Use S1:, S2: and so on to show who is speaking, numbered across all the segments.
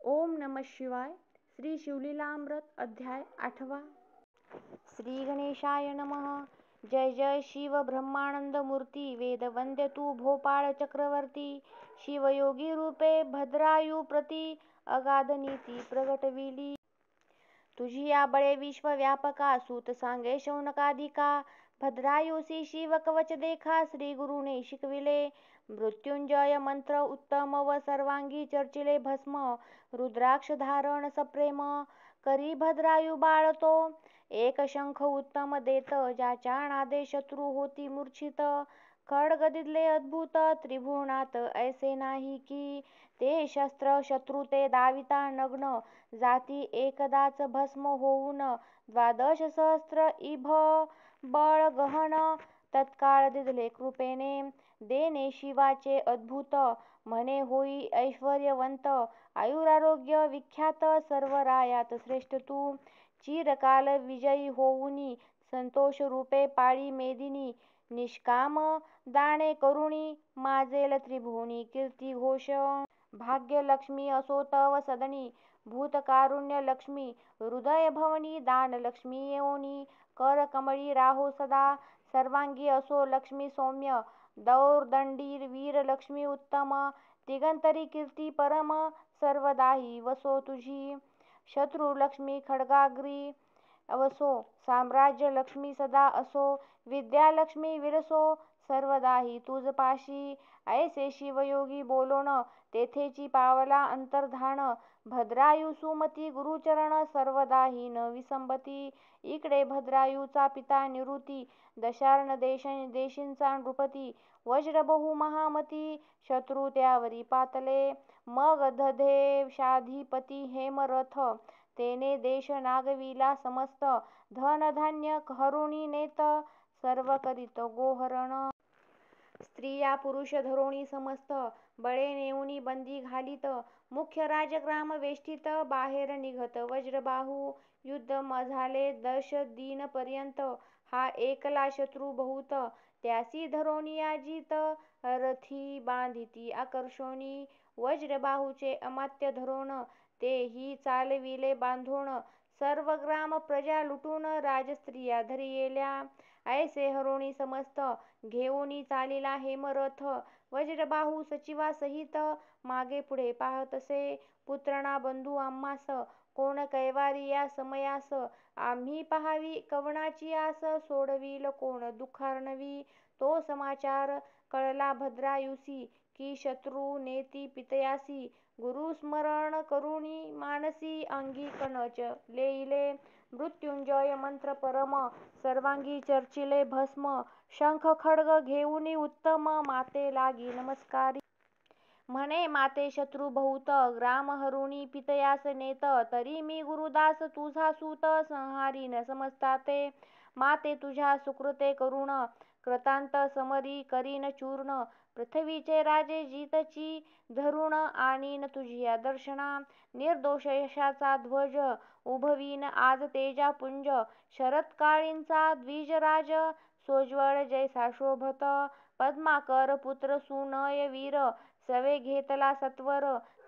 S1: ओम नमः शिवाय. श्री शिवलीलामृत अध्याय 8. श्री गणेशाय नमः. जय जय शिव ब्रह्मानंद मूर्ती. वेदवंद्य तू भोपाळ चक्रवर्ती. शिवयोगी रूपे भद्रायू प्रती. अगाध नीती प्रगटविली तुझी या बळे विश्व व्यापका. सूत सांगे शौनकाधिका. भद्रायुसी शिव कवच देखा. श्री गुरुने शिकविले मृत्युंजय मंत्र उत्तम व सर्वांगी चर्चिले भस्म. रुद्राक्ष धारण सप्रेम करी भद्रायू बाळतो. एक शंख उत्तम देत ज्याच्या नादे शत्रू होती मूर्छित. खड्ग दिदले अद्भुत त्रिभुवनात ऐसे नाही की. ते शस्त्र शत्रू ते दाविता नग्न जाती एकदाच भस्म होऊन. 12 सहस्र इभ बळ गहन तत्काळ दिदले कृपेने. देणे शिवाचे अद्भुत म्हणे होई ऐश्वर्यवंत. आयुरारोग्य विख्यात सर्व रायात श्रेष्ठ तू. चिरकाल विजयी होऊनी संतोष रूपे पाळी मेदिनी. निष्काम दाने करुणी माजेल त्रिभुवनी कीर्ती घोष. भाग्यलक्ष्मी असो तव सदनी. भूतकारुण्य लक्ष्मी हृदय भवनी. दानलक्ष्मी येऊनी कर कमळी राहो सदा. सर्वांगी असो लक्ष्मी सौम्य. दौर्दंडी वीरलक्ष्मी उत्तम. दिगंतरी कीर्ती परम सर्वदाही वसो तुझी. शत्रुलक्ष्मी खड्गाग्री वसो. साम्राज्य लक्ष्मी सदा असो. विद्यालक्ष्मी विरसो सर्वदाही तुझ पाशी. ऐसे शिवयोगी बोलोन तेथेची पावला अंतर्धान. भद्रायू सुमती गुरुचरण सर्वदाही न विसंबती. इकडे भद्रायूचा पिता निऋती. दशार्ण देशींचा नृपती. वज्रबहू महामती शत्रू त्यावरी पातले. मग दधेशाधिपती हेमरथ तेने देश नागविला समस्त. धनधान्य हरुणी नेत सर्व करीत गोहरण. स्त्रिया पुरुष धरोणी समस्त. बळे नेऊनी बंदी घालीत. मुख्य राजग्राम वेष्टीत बाहेर निघत वज्रबाहू. युद्ध झाले 10 दिनपर्यंत. हा एकला शत्रू बहुत. त्यासी धरोणी अजित रथी बांधिती आकर्षोनी. वज्रबाहूचे अमात्य धरोण तेही चालविले बांधोण. सर्व ग्राम प्रजा लुटून राजस्त्रिया धरियेल्या. ऐसे हरोणी समस्त घेऊनी चालिला हेमरथ. वज्रबाहू सचिवासहित मागे पुढे पाहतसे. पुत्रना बंधू आम्हास कोण कैवारी या समयास. आम्ही पहावी कवनाची आस. सोडविल कोण दुःखार्णवी. तो समाचार कळला भद्रायुसी की शत्रू नेती पितयासी. गुरुस्मरण करुणी मानसी अंगी कणच लेईले. मृत्युंजय मंत्र परम सर्वांगी चर्चिले भस्म. शंख खड्ग घेऊनी उत्तम माते लागी नमस्कारी. म्हणे माते शत्रू बहुत ग्राम हरुणी पितयास नेत. तरी मी गुरुदास तुझा सूत संहारीन समजता ते. माते तुझ्या सुकृते करुण कृतांत समरी करीन चूर्ण. पृथ्वीचे राजे जितची धरुण आणीन तुझिया दर्शना. निर्दोष यशाचा ध्वज उभवीन आज तेजापुंज. शरत्काळींचा द्विजराज सोज्वळ जैसा शोभत. पद्माकर पुत्र सुनय वीर सवे घेतला सत्वर.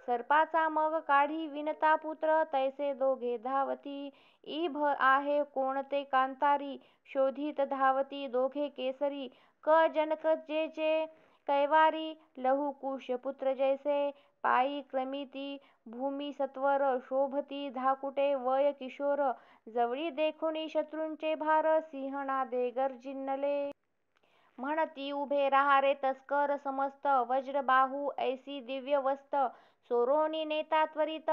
S1: सर्पाचा मग काढी विनता पुत्र तैसे दोघे धावती. इभ आहे कोणते कांतारी शोधित धावती दोघे केसरी. क जनक जेचे कैवारी लहुकुश पुत्र जैसे. पायी क्रमिती भूमी सत्वर शोभती धाकुटे वय किशोर. जवळी देखुनी शत्रूंचे भार सिंहनादे गर्जिनले. म्हणती उभे राहा रे तस्कर समस्त. वज्रबाहू ऐसी दिव्य वस्त. सोरोनी नेता त्वरित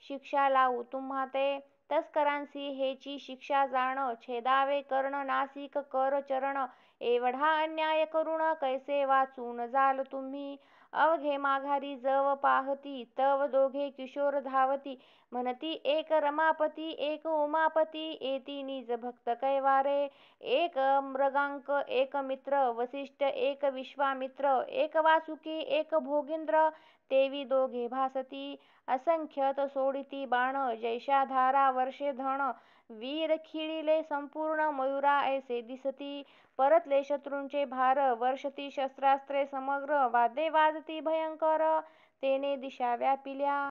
S1: शिक्षा लावू तुम्हा ते. तस्करांसी हेची शिक्षा जाण. छेदावे कर्ण नासिक कर चरण. एवढा अन्याय करुण कैसे वाचून जाल तुम्ही. अवघे माघारी जव पाहती तव दोघे किशोर धावती. म्हणती एक रमापती एक उमापती येती निज भक्त कैवारे. एक मृगांक एक मित्र वसिष्ठ एक विश्वामित्र. एक वासुकी एक भोगींद्र तेवी दोघे भासती. असंख्यत सोडिती बाण जैशा धारा वर्षे धन. वीर खिळिले संपूर्ण मयुरा ऐसे दिसती. परतले शत्रूंचे भार वर्षती शस्त्रास्त्रे समग्र. वाद्ये वाजती भयंकर तेने दिशा व्यापिल्या.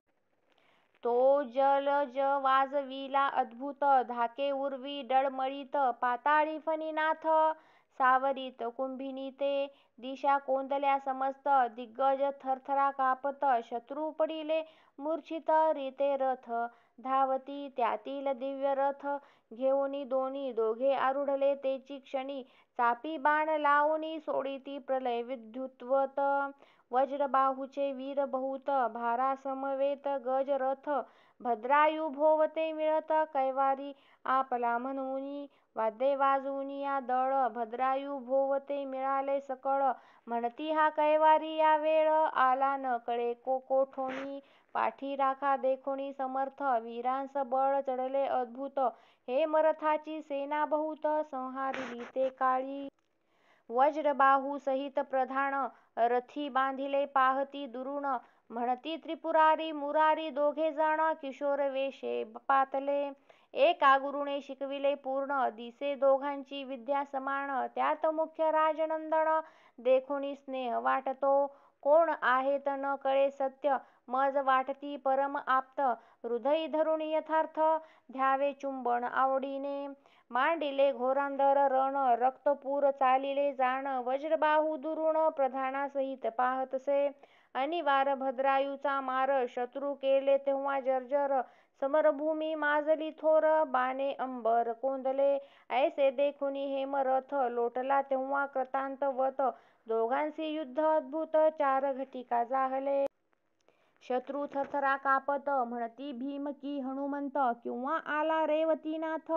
S1: तो जलज वाजविला अद्भुत, धाके उर्वी डळमळीत, पाताळी फणीनाथ सावरीत कुंभिनी ते, दिशा कोंदल्या समस्त, दिग्गज थरथरा कापत, शत्रू पडिले मूर्छित, रीते रथ धावती त्यातील दिव्य रथ, घेऊनी दोघे आरूढले तेची क्षणी, चापी बाण लावूनी सोडिती प्रलय विद्युत्वत, वज्रबाहूचे वीर बहुत, भारा समवेत गज रथ, भद्रायू भोवते मिळत, कैवारी आपला म्हणूनी, वाद्ये वाजवूनी या दळ, भद्रायू भोवते मिळाले सकळ, म्हणती हा कैवारी या वेळ, आला न कळे कोठोनी, पाठी राखा देखोनी समर्थ, वीरांस बळ चढले अद्भुत, हेमरथाची सेना बहुत, संहारिली ते काळी, वज्रबाहू सहित प्रधान, रथी बांधिले पाहती दुरुण, म्हणती त्रिपुरारी मुरारी दोघे जण, किशोर वेशे पातले, एका गुरुने शिकविले पूर्ण, दिसे दोघांची विद्या समान, त्यात मुख्य राजनंदन, देखोनी स्नेह वाटतो, कोण आहेत न कळे सत्य, मज वाटती परम आप्त, हृदयी धरून यथार्थ, द्यावे चुंबन आवडीने, मांडिले घोरांधर रण, रक्तपूर चालिले जाण, वज्रबाहू दुरुण प्रधानासहित पाहतसे, अनिवार भद्रायूचा मार, शत्रू केले तेव्हा जर्जर, समरभूमी माजली थोर, बाणे अंबर कोंदले, ऐसे देखुनी हेमरथ, लोटला तेव्हा कृतांतवत, दोघांसी युद्ध अद्भुत, चार घटिका जाहले, शत्रू थरथरा कापत, म्हणती भीम की हनुमंत, किंवा आला रेवतीनाथ,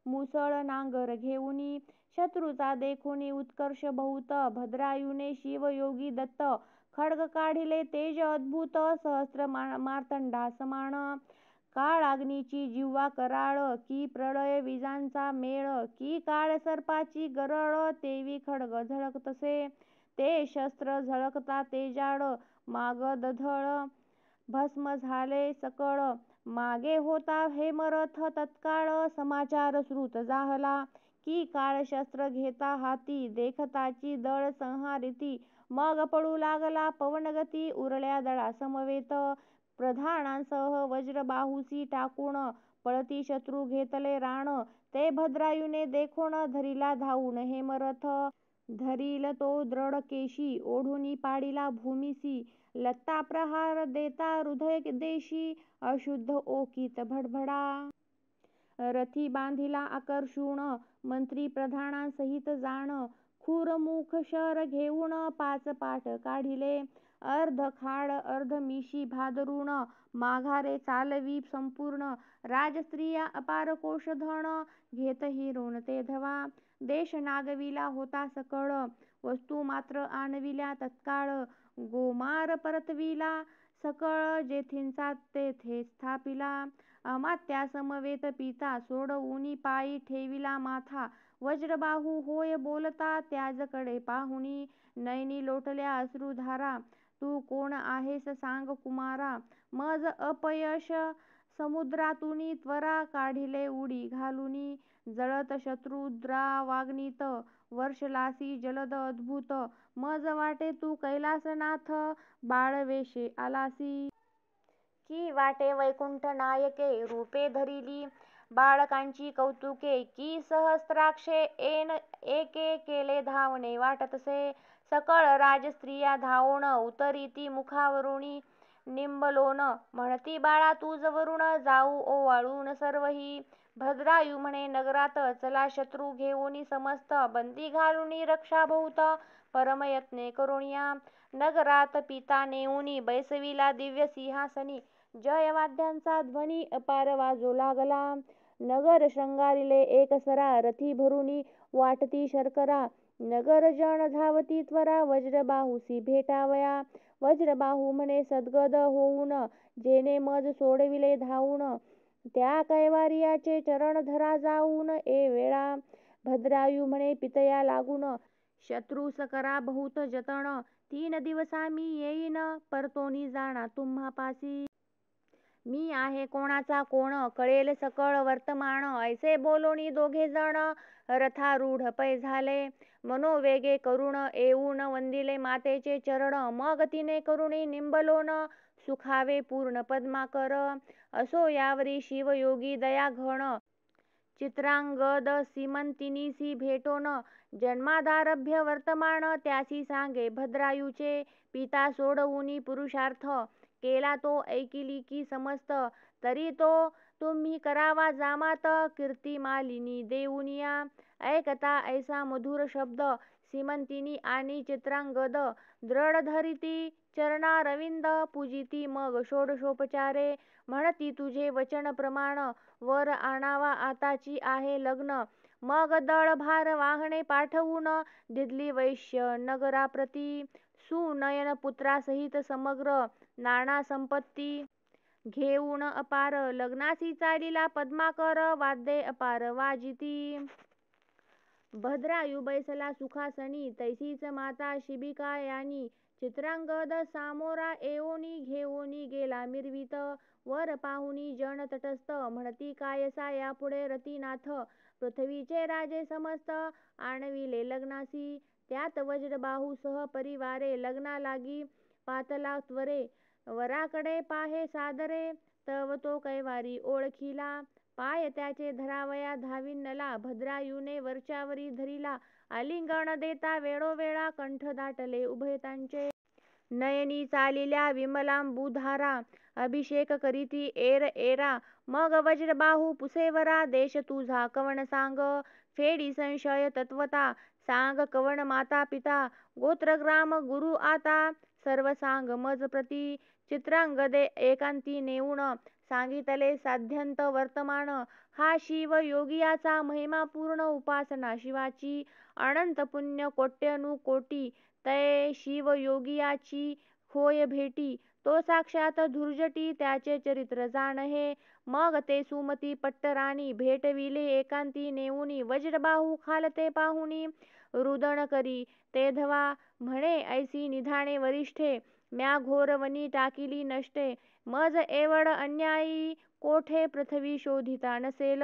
S1: मुसळ नांगर घेऊनी, शत्रूचा देखोनी उत्कर्ष बहुत, भद्रायूने शिवयोगी दत्त, खड्ग काढिले तेज अद्भुत, सहस्र मार्तंडा समान, काळाग्नीची जिव्हा कराळ, की प्रळय विजांचा मेळ, की काळ सर्पाची गरळ, तेवी खड्ग झळकतसे, ते शस्त्र झळकता तेजाळ, मागदढळ भस्म झाले सकळ, मागे होता हेमरथ तत्काळ, समाचार श्रुत जाहला, की काळ शस्त्र घेता हाती, देखताची दळ संहारिती, मग पडू लागला पवनगती, उरल्या दळा समवेत, प्रधानांसह वज्रबाहूसी टाकून, पळती शत्रू घेतले राण, ते भद्रायूने देखोन धरिला धावून हेमरथ, धरिल तो दृढ केशी, ओढुनी पाडिला भूमीसी, लत्ता प्रहार देता हृदय देशी, अशुद्ध ओकीत भडभडा, रथी बांधिला आकर्षून, मंत्री प्रधानांसहित जाण, खूरमुख शर घेऊन, पाच पाट काढिले, अर्ध खाड अर्ध मिशी भादरून, माघारे चालवी संपूर्ण, राजस्त्रिया अपार कोशधन, घेत हिरोण ते धवा, देश नागविला होता सकळ, वस्तू मात्र आणविल्या तत्काळ, गोमार परतविला सकळ, जेथींचा तेथे स्थापिला, अमात्या समवेत पिता, सोडवुनी पायी ठेविला माथा, वज्रबाहू होय बोलता त्याजकडे पाहुनी, नयनी लोटल्या अश्रुधारा, तू कोण आहेस सांग कुमारा, मज अपयश समुद्रातुनी त्वरा, काढिले उडी घालुनी, जळत शत्रुद्रावाग्नीत, वर्षलासी जलद अद्भुत, मज वाटे तू कैलासनाथ, बाळवेषे आलासी, की वाटे वैकुंठ नायके, रूपे धरिली बाळकांची कौतुके, की सहस्राक्षे ऐन एके केले धावणे वाटतसे, सकळ राजस्त्रिया धावून उतरिती मुखावरुनी निंबलोन, म्हणती बाळा तू जवरून जाऊ ओवाळून सर्वही, भद्रायू म्हणे नगरात चला शत्रू घेऊनी समस्त, बंदी घालुनी रक्षा बहुत, परमयत्ने करुनिया, नगरात पिता नेऊनी बैसविला दिव्य सिंहासनी, जयवाद्यांचा ध्वनी अपार वाजू लागला, नगर शृंगारिले एकसरा, रथी भरुनी वाटती शर्करा, नगर जन धावती त्वरा, वज्रबाहूसी भेटावया, वज्रबाहू म्हणे सद्गद होऊन, जेने मज सोडविले धावून, त्या कैवारियाचे चरण धरा जाऊन, ए वेळा भद्रायू म्हणे पितया लागून, शत्रूस करा बहुत जतन, 3 दिवसा मी येईन, परतोनी जाणा तुम्हा पासी, मी आहे कोणाचा कोण, कळेल सकळ वर्तमान. ऐसे बोलोनी दोघे जण रथारूढ पै झाले. मनोवेगे करुण येऊन वंदिले मातेचे चरण. मग तिने करुणी निंबलोन सुखावे पूर्ण पद्माकर. असो यावरी शिवयोगी दया घन, चित्रांगद सीमंतिनीसी भेटोन. जन्मादारभ्य वर्तमान त्यासी सांगे भद्रायूचे. पिता सोडवुनी पुरुषार्थ, केला तो ऐकिली की समस्त. तरी तो तुम्ही करावा जामात, कीर्ती मालिनी देऊनिया. ऐकता ऐसा मधुर शब्द, सीमंतिनी आणि चित्रांगद दृढ धरिती चरणारविंद. पूजिती मग षोडशोपचारे, म्हणती तुझे वचन प्रमाण. वर आणावा आताची आहे लग्न. मग दळभार वाहने पाठवून दिधली वैश्य नगराप्रती. सुनयन पुत्रासहित समग्र नाना संपत्ती घेऊन अपार. लग्नासी चालिला पद्माकर, वाद्ये अपार वाजिती. भद्रायू बैसला सुखासनी, तैसीच माता शिबिका यानी. चित्रांगद सामोरा येऊनी घेऊनी गेला मिरवीत. वर पाहुनी जन तटस्थ, म्हणती कायसा यापुढे रतिनाथ. पृथ्वीचे राजे समस्त आणविले लग्नासी. त्यात वज्रबाहू सहपरिवारे लग्ना लागी पातला त्वरे. वराकडे पाहे सादरे, तव तो कैवारी ओळखिला. पाय त्याचे धरावया धाविन्नला, भद्रायूने वरच्यावरी धरिला. आलिंगन देता वेळोवेळा, कंठ दाटले उभयतांचे. नयनी चालिल्या विमलांबुधारा, अभिषेक करीती एर एरा. मग वज्रबाहू पुसेवरा, देश तुझा कवण सांग. फेडी संशय तत्वता, सांग कवण माता पिता. गोत्रग्राम गुरु आता, सर्व सांग मज प्रती. चित्रांगदे एकांती नेऊन, सांगितले साध्यंत वर्तमान. हा शिव योगियाचा महिमापूर्ण, उपासना शिवाची. अनंत पुण्य कोट्यनुकोटी, तै शिवयोगियाची होय भेटी. तो साक्षात धुर्जटी, त्याचे चरित्र जाण हे. मग ते सुमती पट्टराणी, भेटविले एकांती नेऊनी. वज्रबाहू खालते पाहुनी, रुदन करी तेधवा. म्हणे ऐसी निधाने वरिष्ठे, म्या घोरवनी टाकिली नष्टे. मज एवढ अन्यायी, कोठे पृथ्वी शोधिता नसेल.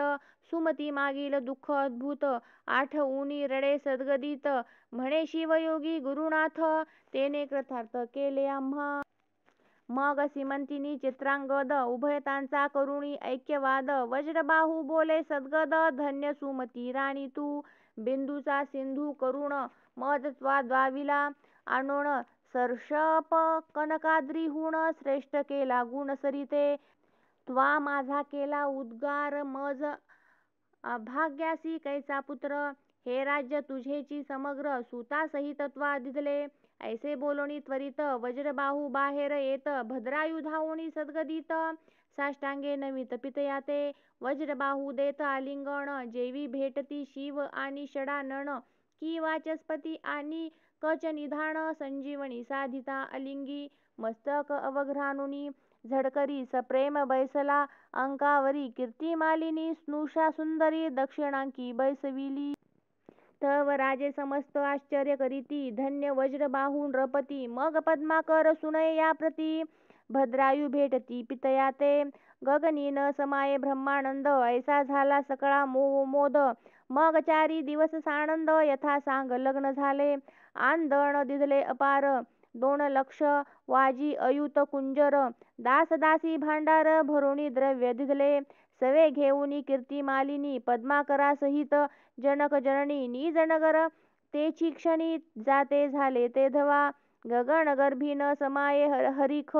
S1: सुमती मागील दुःख अद्भुत, आठवूनी रडे सद्गदित. म्हणे शिवयोगी गुरुनाथ, तेने कृतार्थ केले आम्हा. मग सीमंतिनी चित्रांगद उभयतांचा करुणी ऐक्यवाद. वज्रबाहू बोले सद्गद, धन्य सुमती राणी तू. बिंदूचा सिंधू करुण मज द्वाविला आणोन. सर्षप कनकाद्रीहून श्रेष्ठ केला गुण सरिते. त्वा माझा केला उद्गार, मज भाग्यासी कैसा पुत्र. हे राज्य तुझेची समग्र, सुतासहित त्वा दिधले. ऐसे बोलोनी त्वरित वज्रबाहू बाहेर येत. भद्रायू धावोनी सद्गदित, साष्टांगे नमित पितयाते. वज्रबाहू देत आलिंगन, जेवी भेटती शिव आणि षडानन. की वाचस्पती आणि कच निधान, संजीवनी साधिता अलिंगी. मस्तक अवघ्राणुनी झडकरी, सप्रेम बैसला अंकावरी. कीर्तिमालिनी स्नुषा सुंदरी, दक्षिणांकी बैसविली. तव राजे समस्त आश्चर्य करीती, धन्य वज्रबाहू नृपती. मग पद्माकर सुनय याप्रती, भद्रायू भेटती पितयाते. गगनी न समाये ब्रह्मानंद, ऐसा झाला सकळा मोद. मग 4 दिवस सानंद, यथा सांग लग्न झाले. आंदण दिधले अपार, 2 लक्ष वाजी अयुत कुंजर. दासदासी भांडार भरोणी द्रव्य दिधले. सवे घेऊनी कीर्तिमालिनी, पद्माकरासहित जनक जननी. निज नगर तेची क्षणी, जाते झाले तेधवा. गगनगर्भी न समाये हरिख,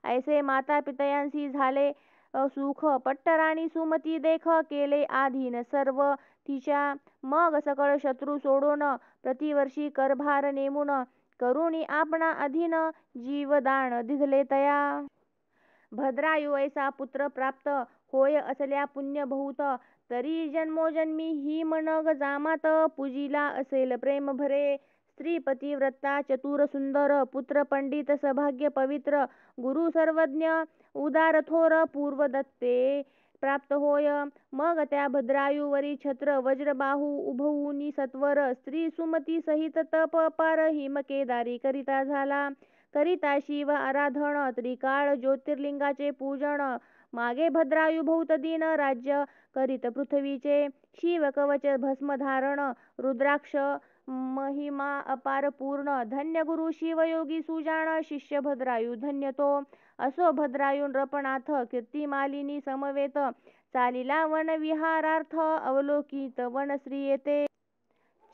S1: ऐसे माता पितयांसी झाले सुख. पट्टराणी सुमती देख, केले आधीन सर्व तिच्या. मग सकळ शत्रू सोडून, प्रतिवर्षी करभार नेमून. करुणी आपणा अधीन, जीवदान दिधले तया. भद्रायू ऐसा पुत्र प्राप्त, होय असल्या पुण्य बहुत. तरी जन्मोजन्मी ही मनग जामात, पूजिला असेल प्रेम भरे. स्त्री पतिव्रता चतुर सुंदर, पुत्र पंडित सभाग्य पवित्र. गुरु सर्वज्ञ उदार थोर, पूर्वदत्ते प्राप्त होय. मग त्या भद्रायूवरी छत्र, वज्रबाहू उभवूनी सत्वर. स्त्री सुमती सहित तप अपार, हिमकेदारी करिता झाला. करिता शिव आराधन, त्रिकाळ ज्योतिर्लिंगाचे पूजन. मागे भद्रायू बहुत दिन राज्य करीत पृथ्वीचे. शिव कवच भस्म धारण रुद्राक्ष महिमा अपार पूर्ण. धन्य गुरु शिवयोगी सुजाण शिष्य भद्रायू धन्य तो. असो भद्रायू नृपनाथ कीर्तिमालिनी समवेत. चालिला वन विहारार्थ अवलोकित वनश्री येते.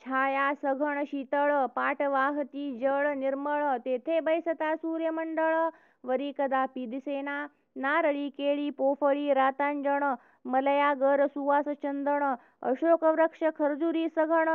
S1: छाया सघन शीतळ पाट वाहती जळ निर्मळ. तेथे बैसता सूर्यमंडळ वरी कदापि दिसेना. नारळी केळी पोफळी रातांजण मलया गर सुवास चंदन. अशोक वृक्ष खर्जुरी सघन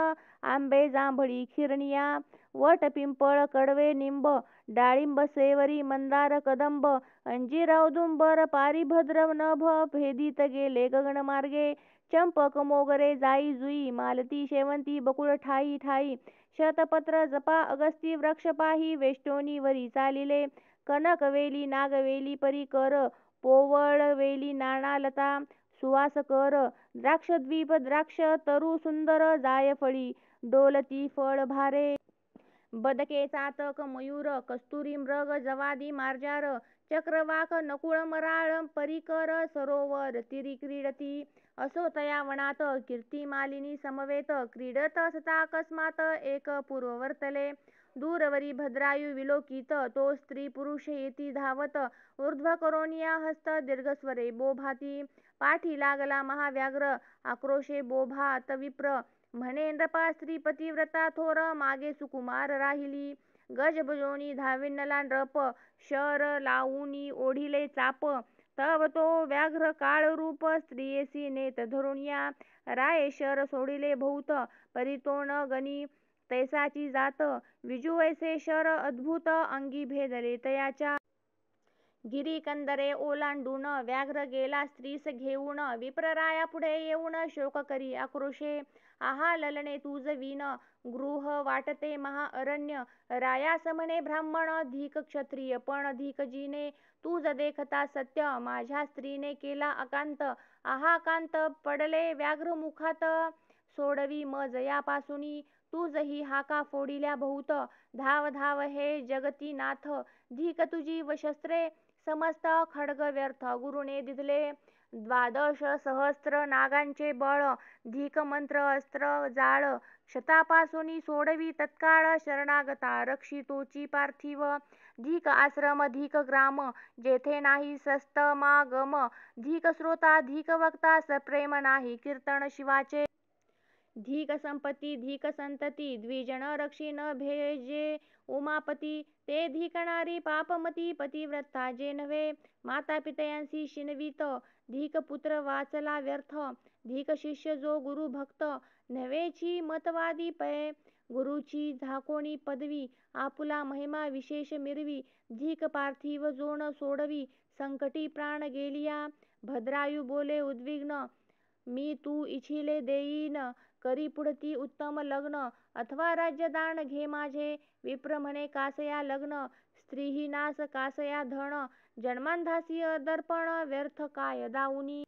S1: आंबे जांभळी खिरनिया. वट पिंपळ कडवे निंब डाळिंब सेवरी मंदार कदंब. अंजीर औदुंबर पारिभद्र नभ भेदीत गेले गगनमार्गे. चंपक मोगरे जाई जुई मालती शेवंती बकुळ ठाई ठाई. शतपत्र जपा अगस्ती वृक्ष पाही वेष्टोनी वरी चालिले. कनकवेली नागवेली परी कर पोवळवेली नाना लता सुवास कर. द्राक्षद्वीप द्राक्ष तरु सुंदर जायफळी डोलती फळ भारे. बदके चातक मयूर कस्तुरी मृग जवादी मार्जार. चक्रवाक नकुळ मराळ परिकर सरोवर तिरी क्रीडती. असो तया वनात कीर्तिमालिनी समवेत. क्रीडत असता अकस्मात एक पूर्ववर्तले. दूरवरी भद्रायू विलोकित तो स्त्री पुरुष येती धावत. ऊर्ध्व करोनिया हस्त दीर्घस्वरे बोभाती. पाठी लागला महाव्याघ्र आक्रोशे बोभात विप्र. म्हणे नृपा स्त्री पतिव्रता थोर मागे सुकुमार राहिली. गज बजोनी धाविनला नृप शर लावूनी ओढिले चाप. तव तो व्याघ्र काळरूप स्त्रियेसी नेत धरुनिया. राये शर सोडिले बहुत परितो न गणी तैसाची जात. विजुवैसे शर अद्भुत अंगी भेदले तयाच्या. गिरी कंदरे ओलांडून व्याघ्र गेला स्त्रीस घेऊन. विप्रराया पुढे येऊन शोक करी आक्रोशे. आहा ललने तुझ विण गृह वाटते महाअरण्य. रायास म्हणे ब्राह्मण धिक क्षत्रिय पण धिक जिने. तुझ देखता सत्य माझ्या स्त्रीने केला अकांत. आहा कांत पडले व्याघ्र मुखात सोडवी मज यापासूनी. तुझही हाका फोडिल्या बहुत. धाव धाव हे जगती नाथ धिक तुझी व शस्त्रे. समस्त खड्ग व्यर्थ गुरुने दिधले. द्वादश सहस्त्र नागांचे बळ धिक मंत्र अस्त्र जाळ. शतापासूनी सोडवी तत्काळ शरणागता रक्षितोची पार्थिव. धिक आश्रम धिक ग्राम जेथे नाही सस्तमागम. धिक श्रोता धिक वक्ता सप्रेम नाही कीर्तन शिवाचे. धिक संपत्ती धिक संतती द्विजन रक्षी न भेजे उमापती. ते धिकणारी पापमती पतिव्रता जे नव्हे. माता पितयांसी शिनवित धिक पुत्र वाचला व्यर्थ. धिक शिष्य जो गुरु भक्त नव्हेची मतवादी पै. गुरुची झाकोणी पदवी आपुला महिमा विशेष मिरवी. धिक पार्थिव जो न सोडवी संकटी प्राण गेलिया. भद्रायू बोले उद्विग्न मी तू इच्छिले देईन. करी पुढती उत्तम लग्न अथवा राज्यदान घे माझे. विप्र म्हणे कासया लग्न स्त्रीहीनास कासया धन. जन्मांधासी दर्पण व्यर्थ काय दाऊनी.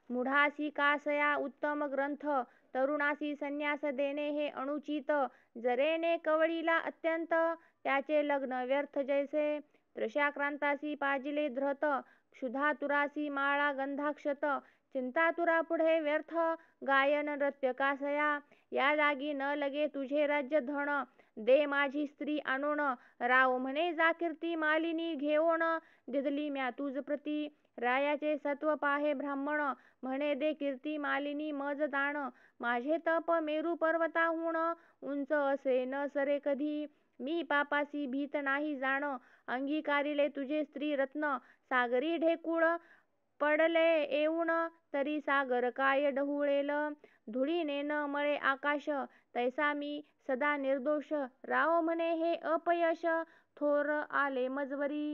S1: मूढासी कासया उत्तम ग्रंथ तरुणासी संन्यास देणे हे अनुचित. जरेने कवळीला अत्यंत त्याचे लग्न व्यर्थ जैसे. तृषाक्रांतासी पाजिले धृत क्षुधातुरासी माळा गंधाक्षत. चिंतातुरा पुढे व्यर्थ गायन नृत्य कासया. या जागी न लगे तुझे राज्य धन. दे माझी स्त्री आणून. राव म्हणे जा कीर्ती मालिनी घेऊन. दिधली म्या तुझ प्रती. रायाचे सत्व पाहे ब्राह्मण म्हणे दे कीर्ती मालिनी मज दान. माझे तप मेरू पर्वताहून उंच असे न सरे कधी. मी पापासी भीत नाही जाण. अंगीकारिले तुझे स्त्री रत्न. सागरी ढेकूळ पडले येऊन तरी सागर काय डहुळेल. धुळीने न मळे आकाश तैसा मी सदा निर्दोष. राव म्हणे हे अपयश थोर आले मजवरी.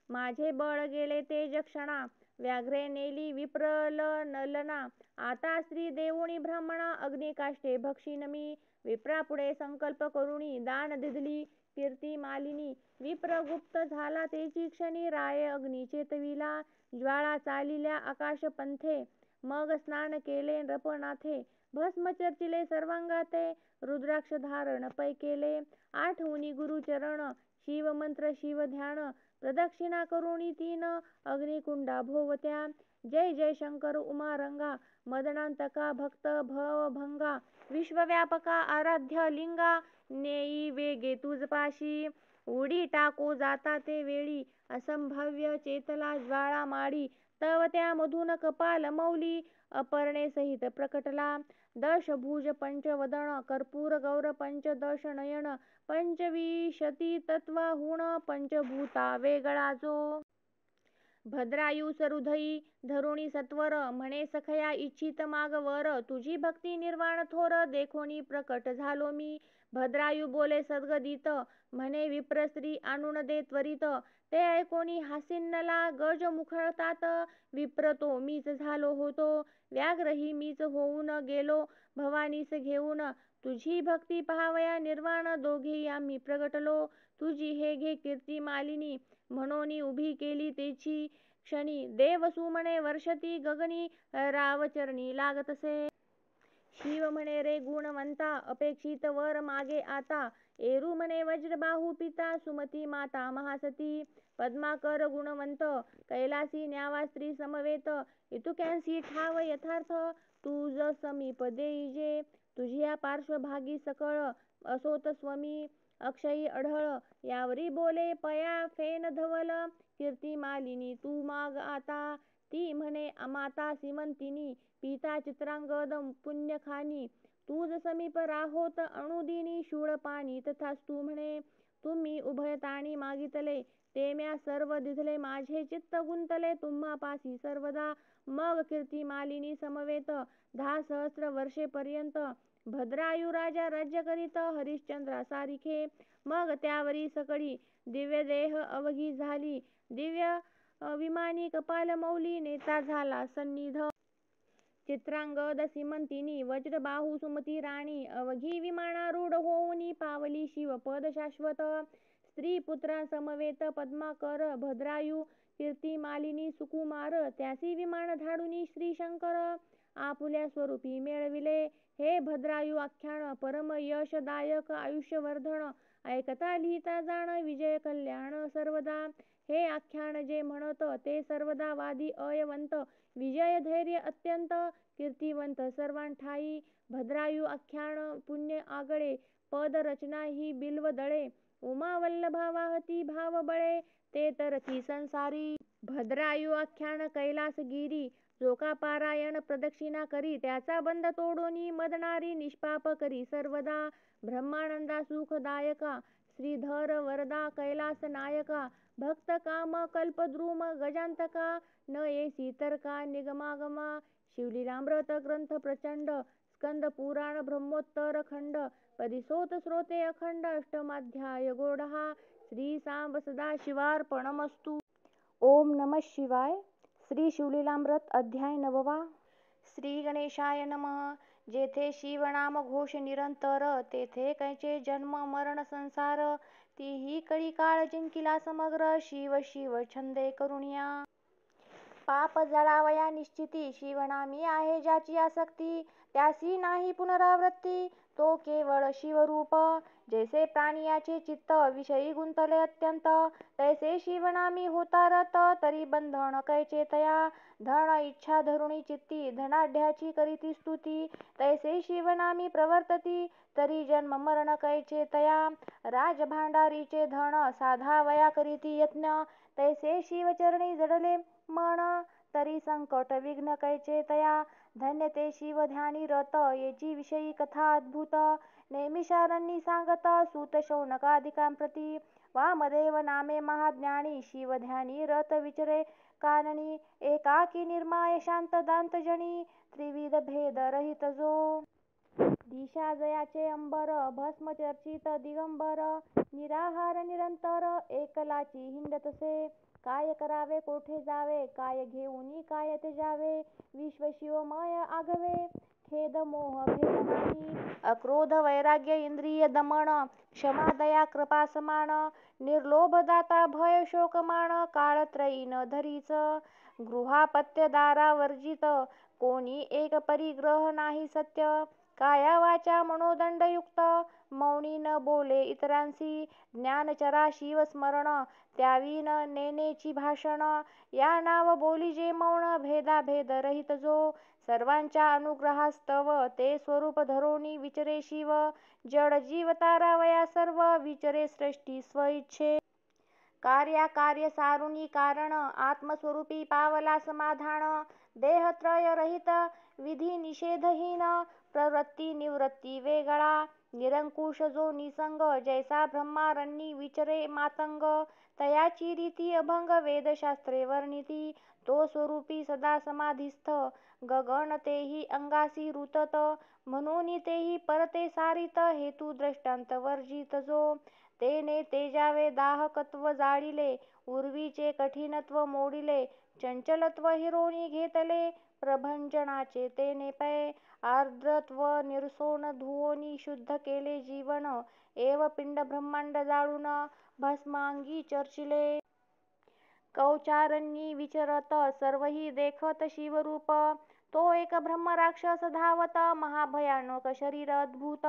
S1: माझे बळ गेले तेज क्षणा. व्याघ्रे नेली विप्रललना. आता स्त्री देऊणी ब्राह्मणा अग्निकाष्ठे भक्षीन मी. विप्रापुढे संकल्प करुणी दान दिधली कीर्ती मालिनी. विप्र गुप्त झाला तेची क्षणी. राये अग्नी चेतविला. ज्वाळा चालिल्या आकाश पंथे. मग स्नान केले नृपनाथे. भस्म चर्चिले सर्वांगाते. रुद्राक्ष धारण पै केले. आठवूनी गुरुचरण शिवमंत्र शिवध्यान. प्रदक्षिणा करुणी तीन अग्निकुंडा भोवत्या. जय जय शंकर उमारंगा मदनांतका भक्त भवभंगा विश्वव्यापका आराध्य लिंगा नेई वेगे तुझपाशी उडी टाको जाता ते वेळी असंभाव्य चेतला ज्वाळा माडी तव त्यामधून कपाल मौली अपर्णे सहित प्रकटला दशभुज पंचवदन कर्पूर गौर पंचदश नयन पंचविंशती तत्वाहुण पंचभूता वेगळा जो भद्रायू सरुधई धरुणी सत्वर म्हणे सखया इच्छित मागवर तुझी भक्ती निर्वाण थोर देखोनी प्रकट झालो मी भद्रायू बोले सद्गदित म्हणे विप्रस्त्री आणून दे त्वरित ते ऐकोनी हासिन्नला गज मुखळतात विप्रतो मीच झालो होतो व्याघ्रही मीच होऊन गेलो भवानीस घेऊन तुझी भक्ती पहावया निर्वाण दोघेही आम्ही प्रगटलो तुझी हे घे कीर्ती मालिनी म्हणोनी उभी केली तेची क्षणी देव सुमणे वर्षती गगनी रावचरणी लागतसे शिव म्हणे रे गुणवंता अपेक्षित वर मागे आता एरू म्हणे वज्रबाहू पिता सुमती माता महासती पद्माकर गुणवंत कैलासी न्यावा स्त्री समवेत इतुक्यांसी ठाव यथार्थ तुझ समीप देईजे तुझ्या पार्श्वभागी सकळ असोत स्वमी अक्षयी अढळ यावरी बोले पया फेन धवल कीर्ती मालिनी तू माग आता ती म्हणे माता सीमंतिनी पिता चित्रांगद पुण्यखानी तूज समीप राहोत अणुदिनी शूळपाणी तथास्तु म्हणे तुम्ही उभयताणी मागितले ते म्या सर्व दिधले माझे चित्त गुंतले तुम्हापासी सर्वदा मग कीर्ती मालिनी समवेत 10 सहस्र वर्षेपर्यंत भद्रायू राजा राज्य करीत हरिश्चंद्रा सारिखे मग त्यावरी सकळी दिव्य देह अवघी झाली दिव्य विमानी कपाल मौली नेता झाला सन्निध चित्रांगद सीमंतिनी वज्रबाहू सुमती राणी अवघी विमानारूढ होऊनी पावली शिवपद शाश्वत स्त्री पुत्रा समवेत पद्माकर भद्रायू कीर्ती मालिनी सुकुमार त्यासी विमान धाडुनी श्री शंकर आपुल्या स्वरूपी मेळविले हे भद्रायू आख्यान परम यशदायक आयुष्यवर्धन ऐकता लिहिता जाण विजय कल्याण सर्वदा हे आख्यान जे म्हणत ते सर्वदा वादी अयवंत विजय धैर्य अत्यंत कीर्तिवंत सर्वांठाई भद्रायू आख्यान पुण्य आगळे पद रचना ही बिल्व दळे उमा वल्लभा वाहती भाव बळे ते तरती संसारी भद्रायू आख्यान कैलासगिरी जो का पारायण प्रदक्षिणा करी त्याचा बंध तोडोनी मदनारी निष्पाप करी सर्वदा ब्रह्मानंदा सुखदायका श्रीधर वरदा कैलास नायका भक्त काम कल्पद्रुम गजांतका न येसी तर्का निगमागमा शिवलीलामृत ग्रंथ प्रचंड स्कंद पुराण ब्रह्मोत्तर खंड परिसोत श्रोते अखंड अष्टमाध्याय गोडहा श्री सांब सदा शिवार्पणमस्तु. ओम नमः शिवाय. श्री शिवलीलामृत अध्याय 9. श्री गणेशाय नमः. जेथे शिवनाम घोष निरंतर तेथे कैचे जन्म मरण संसार तीही कळी काळ जिंकिला समग्र शिव शिव छंदे करुणिया पाप जळावया निश्चिती शिवनामी आहे ज्याची आसक्ती त्यासी नाही पुनरावृत्ती तो केवळ शिवरूप जैसे प्राणियाचे चित्त विषयी गुंतले अत्यंत तैसे शिवनामी होता रत तरी बंधन कैचे तया धन इच्छा धरुणी चित्ती धनाढ्याची करीती स्तुती तैसे शिवनामी प्रवर्तती तरी जन्म मरण कैचे तया राजभांडारीचे धन साधावया करीती यत्न तैसे शिवचरणी जडले मन तरी संकट विघ्न कैचे तया धन्य ते शिव ध्यानी रत येची विषयी कथा अद्भुत नेमिषारण्यी सांगत सूत शौनकादिकांप्रती वामदेव नामे महाज्ञानी शिव ध्यानी रत विचरे काननी एकाकी निर्माय शांत दांत जणी त्रिविध भेद रहित जो दिशा जयाचे अंबर भस्म चर्चित दिगंबर निराहार निरंतर एकलाची हिंडतसे काय करावे कोठे जावे काय घेऊनी काय त्याजावे विश्व शिवमय आघवे खेद मोह भेद नाही अक्रोध वैराग्य इंद्रिय दमन क्षमा दया कृपा समान निर्लोभ दाता भय शोकमान काळत्रयी न धरीच गृहापत्य दारा वर्जित कोणी एक परिग्रह नाही सत्य काया वाचा मनोदंडयुक्त, मौनी न बोले इतरांशी, ज्ञानचरा शिवस्मरण, त्यावी न नेनेची भाषण, या नाव बोली जे मौन, भेदाभेद रहित जो, सर्वांच्या अनुग्रहास्तव, ते स्वरूप धरोनी विचरे शिव, जड जीव तारावया सर्व, विचरे सृष्टी स्वइच्छे, कार्याकार्य सारुनी कारण, आत्मस्वरूपी पावला समाधान, देहत्रय रहित विधी निषेधहीन, प्रवृत्ती निवृत्ती वेगळा, निरंकुश जो निसंग, जैसा ब्रह्मारण्यी विचरे मातंग, तयाची रीती अभंग वेदशास्त्रे वर्णिती, तो स्वरूपी सदा समाधिस्थ, गगन तेही अंगासी रुतत, म्हणून तेही परते सारित, हेतू दृष्टांत वर्जित जो, तेने तेजावे दाहकत्व जाळिले, उर्वीचे कठीणत्व मोडिले, चंचलत्व हिरोणी घेतले, प्रभंजनाचे तेने पै, आर्द्रत्व निरसोन धुवोनी शुद्ध केले जीवन, एव पिंड ब्रह्मांड जाळून भस्मांगी चर्चिले, कौचारण्यी विचरत सर्वही देखत शिवरूप, तो एक ब्रह्म राक्षस धावत, महाभयानक शरीर अद्भुत,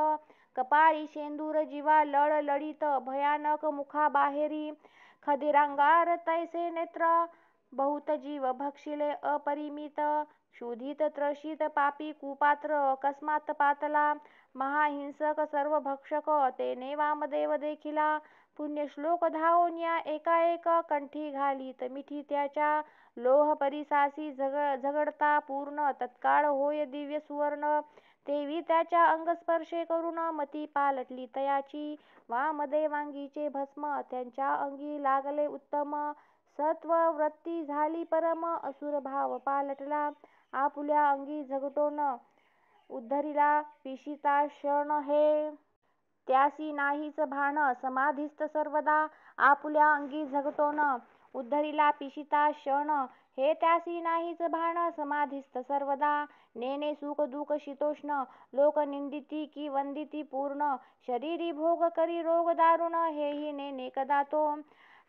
S1: कपाळी शेंदूर जिवा लळलळीत, भयानक मुखाबाहेरी खदिरांगार तैसे नेत्र, बहुत जीव भक्षिले अपरिमित, क्षुधित त्रसित पापी कुपात्र अकस्मात पातला, महाहिंसक सर्व भक्षक तेने वामदेव देखिला, पुण्यश्लोक धावोन्या एकाएक, कंठी घालीत मिठी त्याच्या, लोह परिसासी झगडता पूर्ण, तत्काळ होय दिव्य सुवर्ण, तेवी त्याच्या अंगस्पर्शे करून मती पालटली तयाची, वामदेवांगीचे भस्म त्यांच्या अंगी लागले उत्तम, सत्व वृत्ती झाली परम, असुर भाव पालटला, आपुल्या अंगी झगटोन उद्धरिला पिशिता क्षण हे, त्यासी नाहीच भान, समाधिस्थ सर्वदा, आपुल्या अंगी झगटोन उद्धरिला पिशिता क्षण हे, त्यासी नाहीच भान, समाधिस्थ सर्वदा, नेने सुख दुःख शीतोष्ण, लोक निंदिती की वंदिती पूर्ण, शरीरी भोग करी रोग दारुण, हेही नेने कदा तो,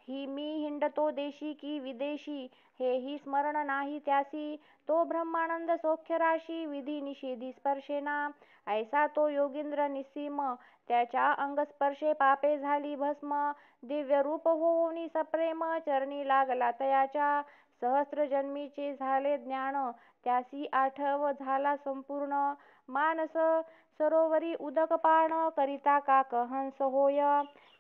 S1: मी हिंडतो देशी की विदेशी, हेही स्मरण नाही त्यासी, तो ब्रह्मानंद सौख्यराशी, विधी निषेधी स्पर्शेना, ऐसा तो योगींद्र निस्सीम, त्याच्या अंगस्पर्शे पापे झाली भस्म, दिव्य रूप होऊनी सप्रेम, चरणी लागला तयाच्या, सहस्र जन्मीचे झाले ज्ञान, त्यासी आठव झाला संपूर्ण, मानस सरोवरी उदक पान, करिता काक हंस होय,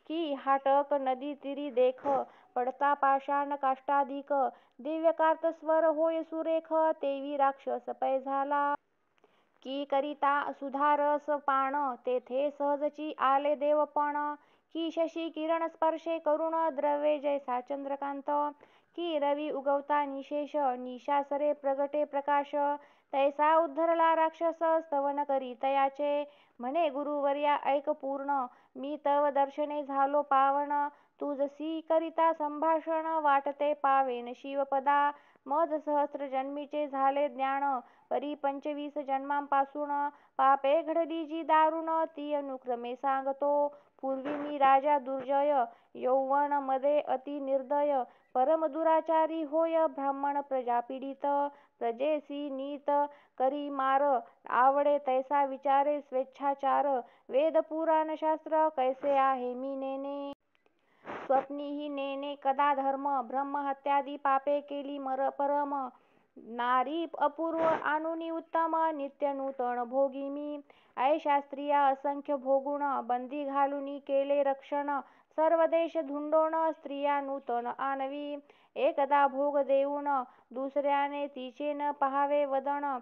S1: की हाटक नदी तिरी देख, पडता पाषाण काष्टाधिक, दिव्य कार्तस्वर होय सुरेख, तेवी राक्षस पै झाला, की करिता सुधारस पान, तेथे सहजची आले देवपण, की शशी किरण स्पर्शे करुण, द्रवे जैसा चंद्रकांत, की रवी उगवता निशेष, निशासरे प्रगटे प्रकाश, तैसा उद्धरला राक्षस, स्तवन करी तयाचे, म्हणे गुरुवर्या ऐक पूर्ण, मी तव दर्शने झालो पावन, तुझसी करिता संभाषण, वाटते पावेन शिवपदा, मज सहस्र जन्मीचे झाले ज्ञान, परी 25 जन्मांपासून, पापे घडली जी दारुण, ती अनुक्रमे सांगतो, पूर्वी मी राजा दुर्जय, यौवन मध्ये अति निर्दय, परम दुराचारी होय, ब्राह्मण प्रजा पीडित, प्रजेसी नीत करी मार, आवडे तैसा विचारे स्वेच्छाचार, वेद पुराण शास्त्र कैसे आहे मी नेने, स्वप्नीही नेने कदा धर्म, ब्रह्महत्यादी पापे केली परम, नारी अपूर्व आणुनी उत्तम, नित्य नूतन भोगी मी, ऐशा स्त्रिया असंख्य भोगुण, बंदी घालूनी केले रक्षण, सर्व देश धुंडोण स्त्रिया नूतन आणवी, एकदा भोग देऊन दुसऱ्याने तिचे न पहावे वदन,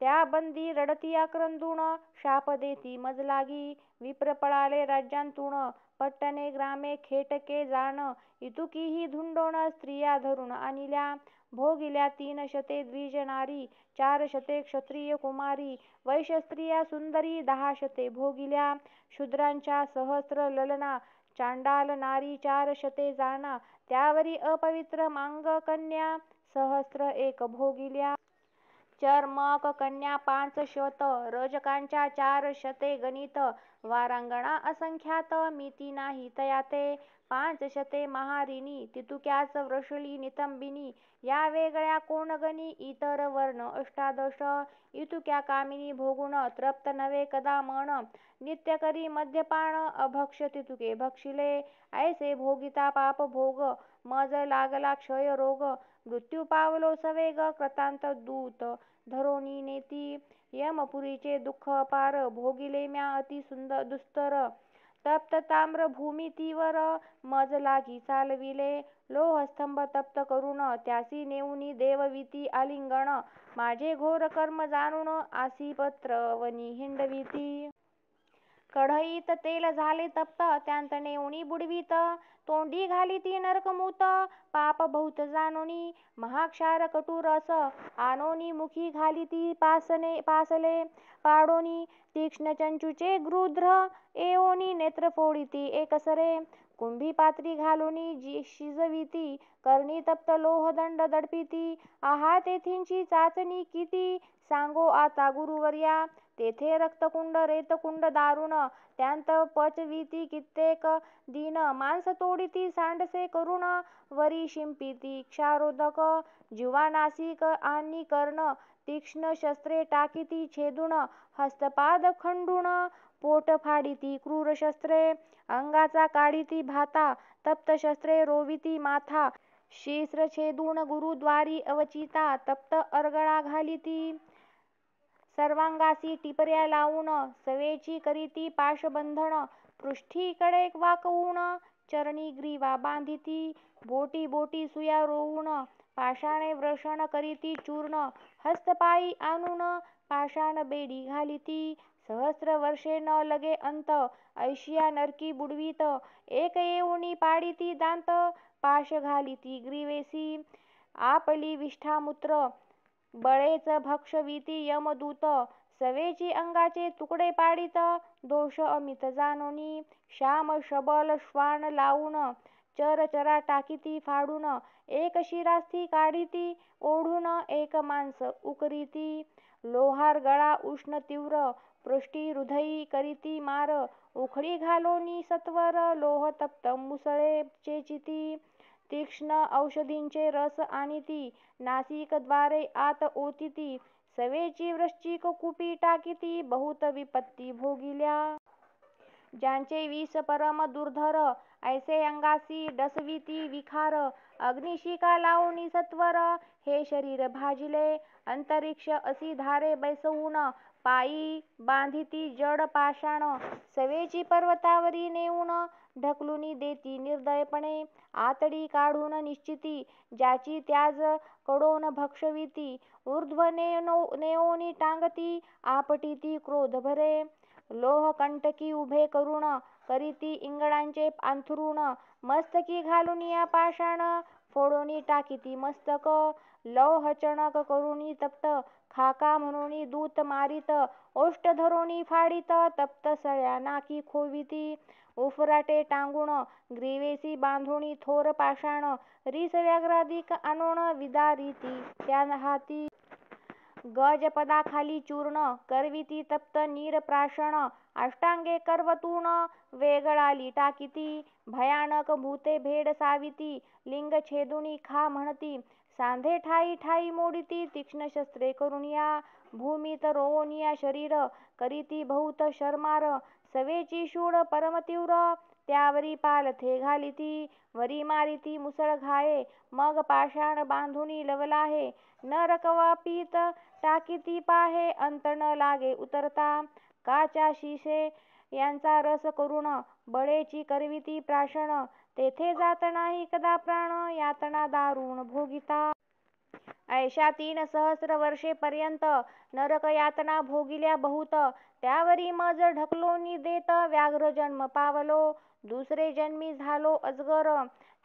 S1: त्या बंदी रडती आक्रंदून, शाप देती मज लागी, विप्र पळाले राज्यांतून, पट्टणे ग्रामे खेटके जाण, इतुकीही धुंडोण स्त्रिया धरून आणिल्या, भोगिल्या 3 शते द्विज नारी, 4 शते क्षत्रिय कुमारी, वैश्य स्त्रिया सुंदरी 10 शते भोगिल्या, शूद्रांच्या सहस्र ललना, चांडाल नारी 4 शते जाणा, त्यावरी अपवित्र मांग कन्या सहस्र एक भोगिल्या, चर्मक कन्या 500 रजकांच्या 400 गणित वारांगणा असंख्यात मिती नाही तयाते 500 महारिणी तितुक्याच वृषली नितंबिनी या वेगळ्या कोणगणी इतर वर्ण 18 इतुक्या कामिनी भोगुण तृप्त नव्हे कदा मन नित्य करी मद्यपान अभक्ष तितुके भक्षिले ऐसे भोगिता पाप भोग मज लागला क्षय रोग मृत्यू पावलो सवेग कृतांत दूत धरोनी नेती यमपुरीचे दुःख अपार भोगिले म्या अति सुंदर दुस्तर तप्त ताम्र भूमी तीवर मज लागी चालविले लोहस्तंभ तप्त करून त्यासी नेऊनी देववीती आलिंगण माझे घोर कर्म जाणून आसी पत्रवनी हिंडविती कढईत तेल झाले तप्त त्यांत नेऊनी बुडवीत तोंडी घालिती नरकमूत पाप बहुत जाणोनी महाक्षार कटुरस आणोनी मुखी घालिती पासले पाडोनी तीक्ष्ण चंचूचे गृध्र एओनी नेत्र फोडिती एकसरे कुंभी पात्री घालूनी शिजविती करणी तप्त लोहदंड दडपिती आहा तेथींची चाचणी किती सांगो आता गुरुवर्या तेथे रक्तकुंड रेतकुंड दारुण त्यांत पचविती कित्येक दिन मांस तोडिती सांडसे करुण वरी शिंपिती क्षारोदक जिवा नासिक आणि कर्ण तीक्ष्ण शस्त्रे टाकीती छेदून हस्तपाद खंडून पोट फाडिती क्रूर शस्त्रे अंगाचा काढिती भाता तप्त शस्त्रे रोविती माथा शिस्र छेदून गुरुद्वारी अवचिता तप्त अर्गळा घालिती सर्वांगासी टिपऱ्या लावून सवेची करीती पाशबंधन पृष्ठीकडे वाकवून चरणी ग्रीवा बांधिती बोटी बोटी सुया रोवून पाषाणे वृषण करीती चूर्ण हस्तपायी आणून पाषाण बेडी घालिती सहस्र वर्षे न लगे अंत ऐशिया नरकी बुडवीत एक येऊनी पाडिती दांत पाश घालिती ग्रीवेसी आपली विष्ठामूत्र बळेच भक्षविती यमदूत सवेची अंगाचे तुकडे पाडित दोष अमित जाणोनी श्याम शबल श्वान लावून चरचरा टाकीती फाडून एक शिरास्थी काढिती ओढून एक मांस उकरीती लोहार गळा उष्ण तीव्र पृष्ठी हृदयी करीती मार उखळी घालोनी सत्वर लोह तप्त मुसळे चेचिती तीक्ष्ण औषधींचे रस आणिती नासिकद्वारे आत ओतिती सवेची वृश्चिक कुपी टाकीती बहुत विपत्ती भोगिल्या ज्यांचे विष परम दुर्धर ऐसे अंगासी डसविती विखार अग्निशिखा लावूनी सत्वर हे शरीर भाजिले अंतरिक्ष असी धारे बैसवून पायी बांधिती जड पाषाण सवेची पर्वतावरी नेऊन ढकलुनी देती निर्दयपणे आतडी काढून निश्चिती ज्याची त्याज कडोन भक्षविती ऊर्ध्व नेओनी टांगती आपटिती क्रोध भरे लोहकंटकी उभे करुण करीती इंगळांचे अंथरुण मस्तकी घालून या पाषाण फोडोनी टाकीती मस्तक लौह चणक करुणी तप्त खाका म्हणून दूत मारित ओष्ट धरोणी फाडित तप्त सळ्या नाकी खोविती उफराटे टांगून ग्रीवेसी बांधोणी थोर पाषाण रीस व्याघ्राधिक आणून विदारिती त्या हाती गजपदाखाली चूर्ण करविती तप्त नीरप्राशन अष्टांगे करवतून वेगळाली टाकीती भयानक भूते भेड साविती लिंग छेदुनी खा म्हणती सांधे ठाई ठाई मोडिती तीक्ष्ण शस्त्रे करुनिया भूमीत रोवनिया शरीर करीती बहुत शर्मार सवेची शूळ परमतीव्र त्यावरी पालथे घालिती वरी मारिती मुसळ घाये मग पाषाण बांधुनी लवलाहे नरकवापीत टाकीती पाहे अंत न लागे उतरता काच्या शिसे यांचा रस करुण बळेची करविती प्राशन तेथे जात नाही कदा प्राण यातना दारुण भोगिता ऐशा 3 सहस्र वर्षे पर्यंत नरक यातना भोगिल्या बहुत त्यावरी मज ढकलोनी देत व्याघ्र जन्म पावलो दुसरे जन्मी झालो अजगर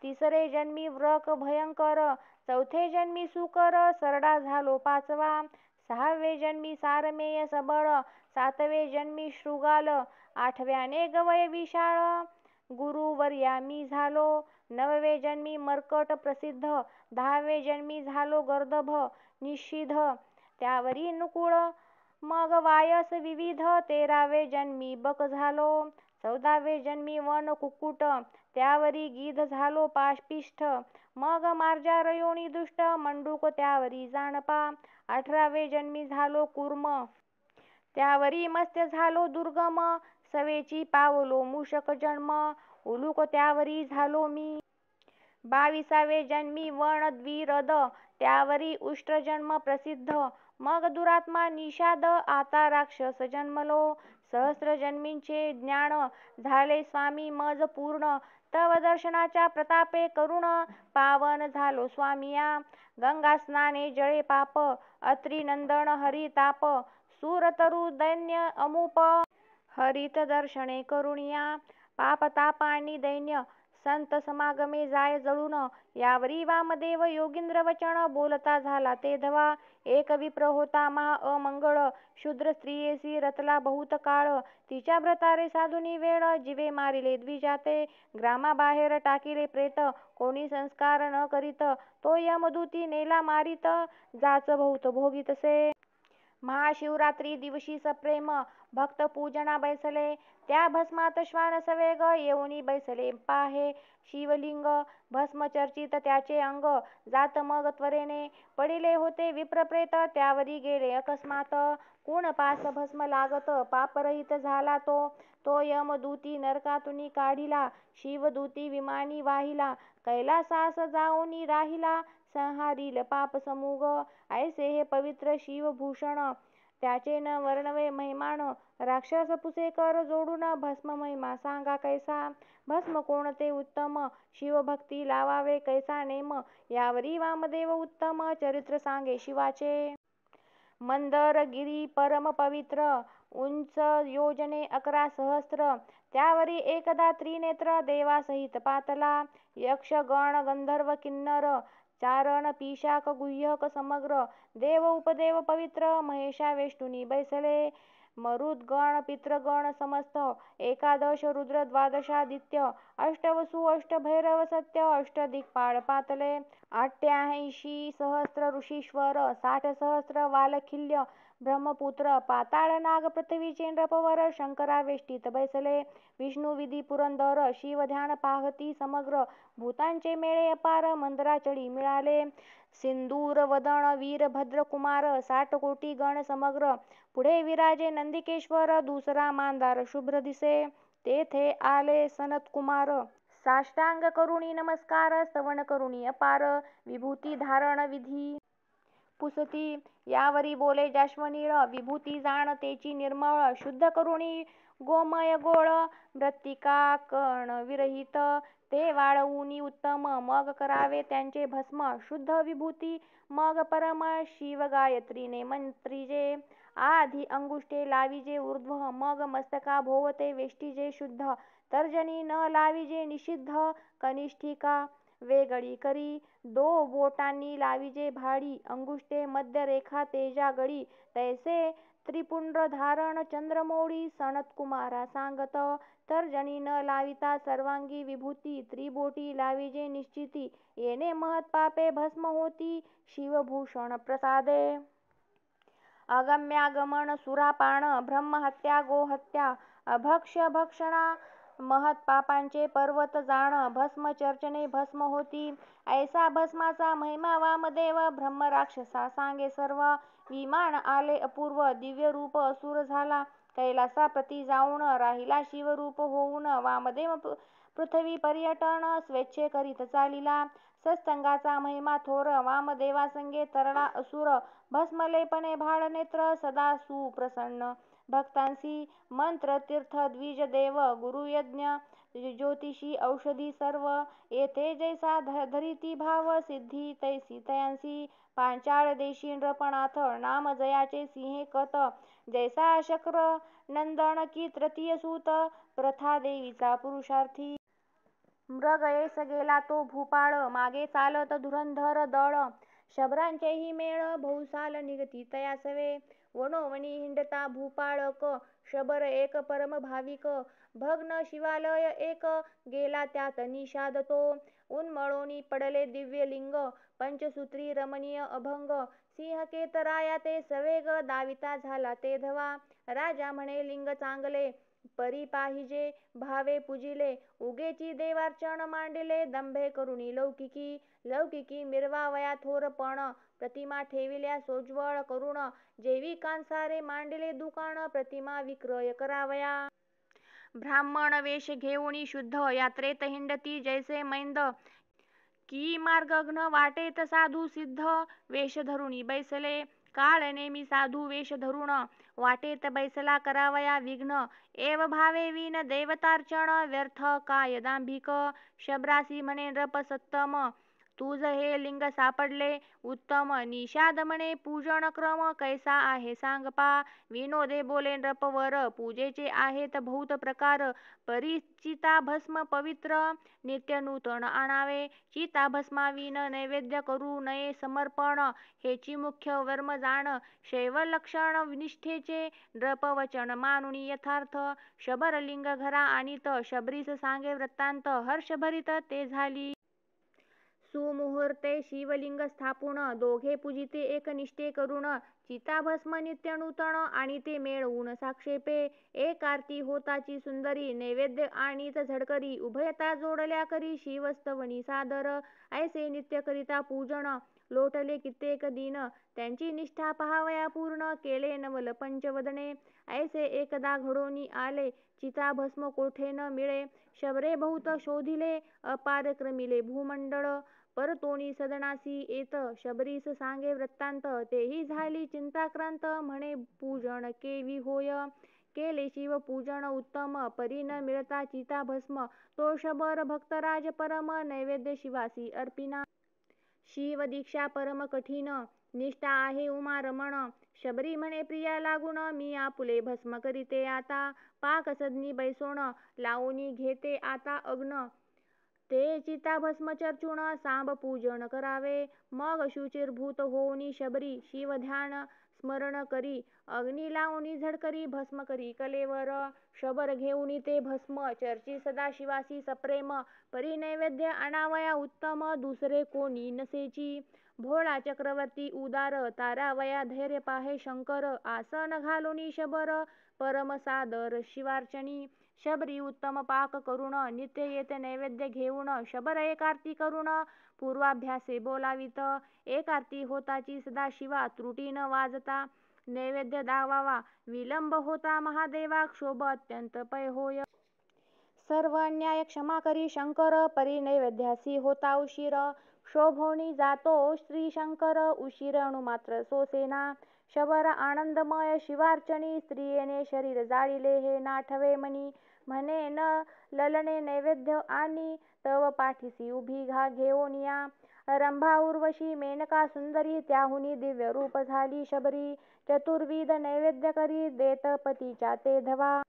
S1: तिसरे जन्मी व्रक भयंकर चौथे जन्मी सुकर सरडा झालो पाचवा सहावे जन्मी सारमेय सबळ सातवे जन्मी शृगाल आठव्याने गवय विशाळ गुरुवर्या मी झालो नववे जन्मी मर्कट प्रसिद्ध 10वे जन्मी झालो गर्दभ निषिद्ध त्यावरी नुकुळ मग वायस विविध. 13वे जन्मी बक झालो, 14वे जन्मी वन कुक्कुट, त्यावरी गीध झालो पापिष्ठ. मग मार्जार योनी दुष्ट, मंडूक त्यावरी जानपा. 18वे जन्मी झालो कूर्म, त्यावरी मत्स्य झालो दुर्गम. सवेची पावलो मूषक जन्म, उलूक त्यावरी झालो मी. 22वे जन्मी वण द्विरद, त्यावरी उष्ट्र जन्म प्रसिद्ध. मग दुरात्मा निषाद, आता राक्षस जन्मलो. सहस्र जन्मींचे ज्ञान झाले स्वामी मज पूर्ण. तव दर्शनाच्या प्रतापे करुण, पावन झालो स्वामिया. गंगा स्नाने जळे पाप, अत्री नंदन हरिताप. सूरतरु दैन्य अमूप, हरित दर्शने करुणिया. पापतापांनी दैन्य संत समागमे जाय जळून. यावरी वामदेव योगींद्र वचन, बोलता झाला ते धवा. एक विप्र होता महा अमंगळ, शूद्र स्त्रियेसी रतला बहुत काळ. तिच्या व्रतारे साधुनी वेळ, जीवे मारिले द्विजाते. ग्रामाबाहेर टाकिले प्रेत, कोणी संस्कार न करीत. तो यमदूती नेला मारीत, जाच बहुत भोगीतसे. महाशिवरात्री दिवशी सप्रेम भक्त पूजना बैसले, त्या भस्मात श्वान सवेग येऊनी बैसले पाहे शिवलिंग. भस्म चर्चित त्याचे अंग, जात मग त्वरेने. पडिले होते विप्रप्रेत, त्यावरी गेले अकस्मात. कोण पास भस्म लागत, पापरहित झाला तो. तो यमदूती नरकातुनी काढिला, शिवदूती विमानी वाहिला. कैलासास जाऊनी राहिला, संहारील पाप समूग. ऐसे हे पवित्र शिवभूषण, त्याचे न वर्णवे महिमान. राक्षस पुसेकर जोडून, भस्म महिमा सांगा कैसा. भस्म कोणते उत्तम, शिवभक्ती लावावे कैसा नेम. यावरी वामदेव उत्तम चरित्र सांगे शिवाचे. मंदरगिरी परम पवित्र, उंच योजने 11 सहस्त्र. त्यावरी एकदा त्रिनेत्र देवासहित पातला. यक्ष गण गंधर्व किन्नर, चारण पिशाक गुह्यक समग्र. देव उपदेव पवित्र, महेशावेष्टुनी बैसले. मरुद्गण पितृगण समस्त, 11 रुद्र 12 अष्टवसु अष्टभैरव सत्य, अष्टदिक्पाळ पातले. 88 सहस्र ऋषीश्वर, 60 सहस्र वालखिल्य ब्रह्मपुत्र. पाताळ नाग पृथ्वी चेंद्रपवर, शंकरावेष्टीत बैसले. विष्णू विधी पुरंदर, शिव ध्यान पाहती समग्र. भूतांचे मेळे अपार, मंदराचळी मिळाले. सिंदूर वदन वीरभद्र कुमार, 60 कोटी गण समग्र. पुढे विराजे नंदिकेश्वर, दुसरा मांदार शुभ्र दिसे. तेथे आले सनत कुमार, साष्टांग करुणी नमस्कार. स्तवन करुणी अपार, विभूती धारण विधी पुसती. यावरी बोले जाश्वनीळ, विभूती जाण तेची निर्मळ. शुद्ध करुणी गोमय गोळ, मृत्तिका कण विरहित. ते वाळवूनी उत्तम, मग करावे त्यांचे भस्म. शुद्ध विभूती मग परम, शिवगायत्रीने मंत्रिजे. आधी अंगुष्टे लाविजे ऊर्ध्व, मग मस्तका भोवते वेष्टीजे शुद्ध. तर्जनी न लाविजे निषिद्ध, कनिष्ठिका वेगळी करी. 2 बोटांनी लाविजे भाडी, अंगुष्टे मध्य रेखा तेजा गडी. तैसे त्रिपुंड्र धारण चंद्रमौळी, सनत कुमारा सांगत. तर्जनी न लाविता सर्वांगी विभूती, त्रिबोटी लाविजे निश्चिती. येणे महत पापे भस्म होती, शिवभूषण प्रसादे. अगम्यागमन सुरापान, ब्रह्महत्या गोहत्या, अभक्ष भक्षणा, महत पापांचे पर्वत जाण. भस्म चर्चने भस्म होती, ऐसा भस्माचा महिमा वामदेव. ब्रह्म राक्षसा सांगे सर्व, विमान आले अपूर्व. दिव्य रूप असुर झाला, कैलासा प्रति जाऊन. राहिला शिवरूप होऊन, वामदेव पृथ्वी पर्यटन स्वेच्छे करीत चालिला. सत्संगाचा महिमा थोर, वामदेवासंगे तरला असुर. भस्मलेपने भाळ नेत्र, सदा सुप्रसन्न भक्तांसी. मंत्र तीर्थ द्विज देव, गुरुयज्ञ ज्योतिषी औषधी सर्व. येथे जैसा धरिती भाव, सिद्धी तैसी तयांसी. पांचाळ देशी नृपनाथ, नाम जयाचे सिंहे कत. जैसा शक्र नंदन की तृतीय सूत, प्रथा देवीचा पुरुषार्थी. मृग येस गेला तो भूपाळ, मागे चालत धुरंधर दळ. शबरांचेही मेळ, बहुसाल निघती तयासवे. वनोवनी हिंडता भूपाळक, शबर एक परम भाविक. भग्न शिवालय एक, गेला त्यात निषाद तो. उन्मळोनी पडले दिव्य लिंग, पंचसूत्री रमणीय अभंग. सिंह केतराया ते सवेग दाविता झाला ते धवा. राजा म्हणे लिंग चांगले परी पाहिजे भावे पूजिले. उगेची देवार्चन मांडिले दंभे करुणी लौकिकी. लौकिकी मिरवावया थोरपण प्रतिमा ठेविल्या सोज्वळ करुण. जैविकांसारे मांडिले दुकान प्रतिमा विक्रय करावया. ब्राह्मण वेश घेऊनी शुद्ध यात्रेत हिंडती जैसे मैंद. की मार्गघ्न वाटेत साधू सिद्ध वेश धरुणी बैसले. काळ नेमी साधू वेश धरुण वाटेत बैसला करावया विघ्न. एव भावे विन देवतार्चन व्यर्थ काय दांभिक. शबरासी म्हणे नृप सत्तम तुझ हे लिंग सापडले उत्तम. निषाद म्हणे पूजन क्रम कैसा आहे सांग पा. विनोदे बोले नृपवर पूजेचे आहेत बहुत प्रकार. परी चिताभस्म पवित्र नित्य नूतन आणावे. चिताभस्माविन नैवेद्य करू नये समर्पण हेची मुख्य वर्म जाण. शैव लक्षण निष्ठेचे नृपवचन मानुनी यथार्थ. शबरलिंग घरा आणीत शबरीस सांगे वृत्तांत. हर्षभरित ते झाली सुमुहूर्ते शिवलिंग स्थापून. दोघे पूजिते एक निष्ठे करून. चिताभस्म नित्य नूतन आणीते मिळवून साक्षेपे. एक आरती होताची सुंदरी नैवेद्य आणीत झडकरी. उभयता जोडल्या करी शिवस्तवनी सादर. ऐसे नित्य करिता पूजन लोटले कित्येक दिन. त्यांची निष्ठा पहावया पूर्ण केले नवल पंचवदने. ऐसे एकदा घडोनी आले चिताभस्म कोठे न मिळे. शबरे बहुत शोधिले अपार क्रमिले भूमंडळ. परतोणी सदनासी येत शबरीस सांगे वृत्तांत. तेही झाली चिंताक्रांत म्हणे पूजन केवी होय. केले शिवपूजन उत्तम परी न मिळता चिताभस्म. तो शबर भक्तराज परम नैवेद्य शिवासी अर्पिना. शिव दीक्षा परम कठीण निष्ठा आहे उमा रमण. शबरी म्हणे प्रिया लागून मी आपुले भस्म करीते आता. पाक सदनी बैसोण लावूनी घेते आता अग्न. ते चिताभस्म चर्चून सांब पूजन करावे. मग शुचिर्भूत होऊनी शबरी शिवध्यान स्मरण करी. अग्नी लावूनी झडकरी भस्म करी कलेवर. शबर घेऊनी ते भस्म चर्ची सदाशिवासी सप्रेम. परी नैवेद्य आणावया उत्तम दुसरे कोणी नसेची. भोळा चक्रवर्ती उदार तारावया धैर्य पाहे शंकर. आसन घालूनी शबर परम सादर शिवार्चनी. शबरी उत्तम पाक करून नित्य येते नैवेद्य घेऊन. शबर एक आरती करून पूर्वाभ्यासे बोलावित. एक आरती होताची सदाशिवा त्रुटी न वाजता. नैवेद्य दावावा विलंब होता महादेवा क्षोभ अत्यंत पै होय. सर्व अन्याय क्षमा करी शंकर. परी नैवेद्यासी होता उशीर. क्षोभोनी जातो श्री शंकर उशीर अणुमात्र सोसेना. शबर आनंदमय शिवार्चनी स्त्रियेने शरीर जाळिले हे नाठवे मनी. म्हणे न ललने नैवेद्य आणि तव पाठीसी उभी घेऊनिया. रंभा उर्वशी मेनका सुंदरी त्याहुनी दिव्य रूप झाली शबरी. चतुर्विध नैवेद्य करी देत पतीच्या ते धवा.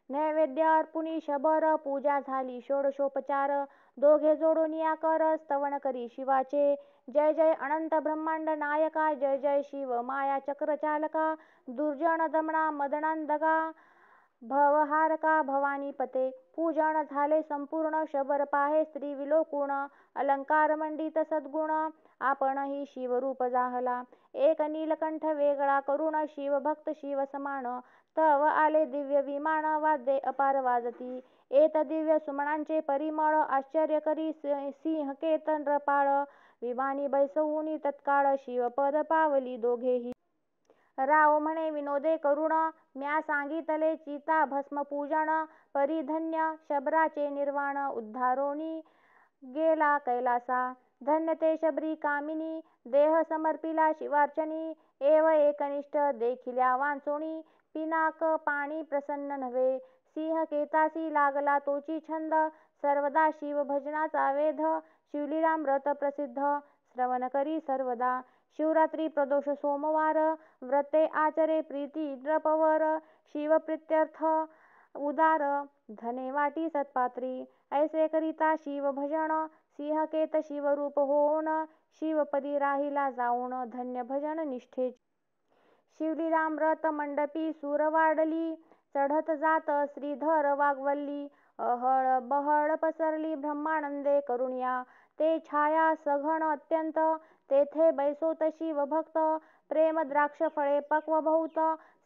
S1: नैवेद्य अर्पुनी शबर पूजा झाली षोडशोपचार. दोघे जोडूनिया कर स्तवन करी शिवाचे. जय जय अनंत ब्रह्मांड नायका जय जय शिव माया चक्र चालका. दुर्जन दमना मदनांधका भवहारका भवानी पते. पूजन झाले संपूर्ण शबर पाहे स्त्री विलोकुण. अलंकार मंडित सद्गुण आपणही शिवरूप जाहला. एक नीलकंठ वेगळा करुण शिवभक्त शिव समान. तव आले दिव्य विमान वाद्ये अपार वाजती. येत दिव्य सुमनांचे परिमळ आश्चर्य करी सिंह केत नृपाळ. विमानी बैसवूनी तत्काळ शिवपद पावली दोघेही. राव म्हणे विनोदे करुण म्या सांगितले चिता भस्म पूजन. परिधन्य शबराचे निर्वाण उद्धारोनी गेला कैलासा. धन्य ते शबरी कामिनी देह समर्पिला शिवार्चनी. एव एकनिष्ठ देखिल्या वांचोणी पिनाक पाणी प्रसन्न नव्हे. सिंह केतासी लागला तोची छंद सर्वदा शिव भजनाचा वेध. शिवलीलामृत प्रसिद्ध श्रवण करी सर्वदा. शिवरात्री प्रदोष सोमवार व्रते आचरे प्रीती नृपवर. शिवप्रीत्यर्थ उदार धने वाटी सत्पात्री. ऐसे करिता शिव भजन सिंहकेत शिवरूप होऊन. शिवपदी राहिला जाऊन धन्य भजन निष्ठेची. शिवलीलामृत मंडपी सूर वाढली चढत जात श्रीधर वाग्वल्ली. अहळ बहळ पसरली ब्रह्मानंदे करुणिया. ते छाया सघन अत्यंत तेथे बैसोत शिवभक्त प्रेम द्राक्ष फळे पक्व बहुत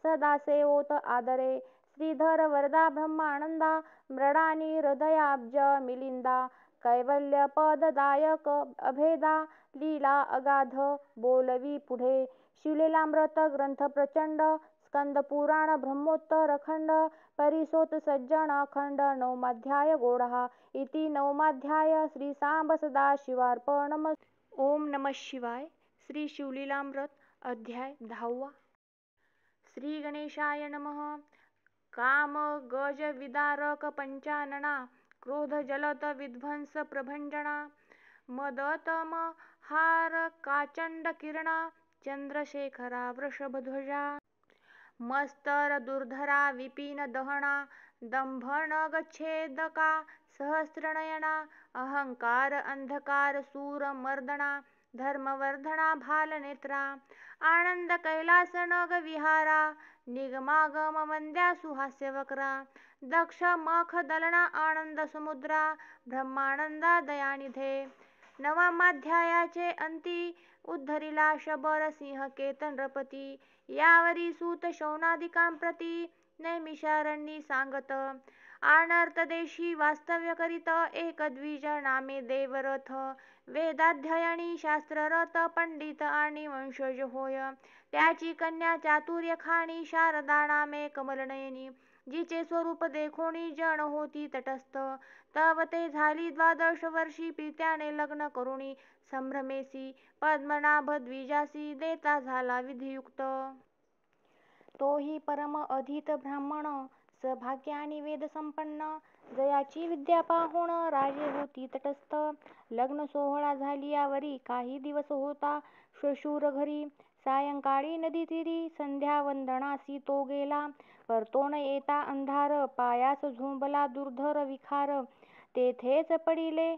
S1: सदा सेवोत आदरे श्रीधर वरदा ब्रह्मानंदा मृडानी हृदयाब्ज मिलिंदा कैवल्य पददायक अभेदा लीला अगाध बोलवी पुढे शिवलीलामृत ग्रंथ प्रचंड स्कंद पुराण ब्रह्मोत्तर खंड परिसोत सज्जन अखंड नवमाध्याय गोडहा इति नवमाध्याय श्री सांब सदाशिवार्पणमस्तु. ओम नमः शिवाय. श्री शिवलीलामृत अध्याय 10. श्री गणेशाय नमः. काम गज विदारक पंचानना क्रोध जलत विध्वंस प्रभंजना मदतम हार काचंड किरणा चंद्रशेखरा वृषभध्वजा मस्तर दुर्धरा विपिन दहना दंभनगच्छेदका सहस्रनयना अहंकार अंधकार सूर मर्दना धर्मवर्धना भालनेत्रा आनंद कैलास नग विहारा निगमागम वंद्या सुहास्यवक्रा दक्ष मख दलना आनंद समुद्रा ब्रह्मानंदा दयानिधे. नवमाध्यायाचे अंती उद्धरिला शबर सिंह केतन नृपती यावरी सूत शौनादिकांप्रती नैमिषारण्यी सांगत आनर्त देशी वास्तव्य करीत एक द्विज नामे देवरथ वेदाध्ययनी शास्त्ररथ पंडित आणि वंशज होय. त्याची कन्या चातुर्यखाणी शारदा नामे कमलनयनी जिचे स्वरूप देखोनी जन होती तटस्थ. तव ते झाली 12 वर्षी पित्याने लग्न करुणी संभ्रमेसी पद्मनाभ द्विजासी देता झाला विधियुक्त. तोही परम अधीत ब्राह्मण सभाग्यानी वेद संपन्न जयाची विद्या पाहून राजे होती तटस्थ. लग्न सोहळा झाली यावरी काही दिवस होता श्वशुर घरी. सायंकाळी नदी तीरी संध्या वंदनासी तो गेला. परतोन येता अंधार पायास झोंबला दुर्धर विखार. तेथेच पडिले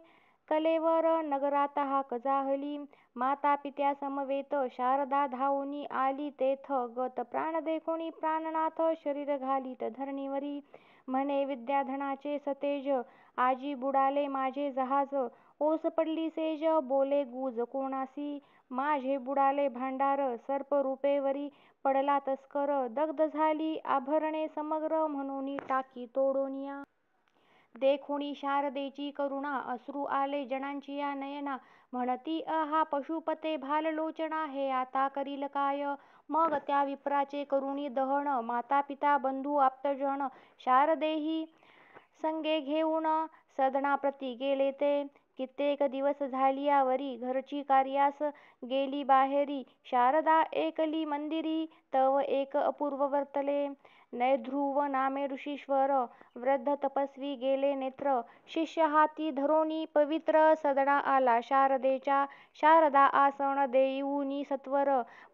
S1: कलेवर नगरात हाक जाहली. माता पित्या समवेत शारदा धावूनी आली तेथ गत प्राण देखोनी प्राणनाथ शरीर घालीत धरणीवरी. म्हणे विद्याधनाचे सतेज आजी बुडाले माझे जहाज ओस पडली सेज बोले गुज कोणासी माझे बुडाले भांडार सर्परूपेवरी पडला तस्कर दग्ध झाली आभरणे समग्र म्हणून टाकी तोडोनिया. देखोनी शारदेची करुणा अश्रू आले जनांची या नयना म्हणती हा पशुपते भाललोचना हे आता करील काय. मग त्या विप्राचे करुणी दहन माता पिता बंधू आप्तजन शारदेही संगे घेऊन सदनाप्रती गेले ते. कित्येक दिवस झाली यावरी घरची कार्यास गेली बाहेरी शारदा एकली मंदिरी तव एक अपूर्व वर्तले. नैध्रुव नामे ऋषीश्वर वृद्ध तपस्वी गेले नेत्र शिष्य हाती धरोनी पवित्र सदना आला शारदेच्या. शारदा आसन देऊनी सत्वर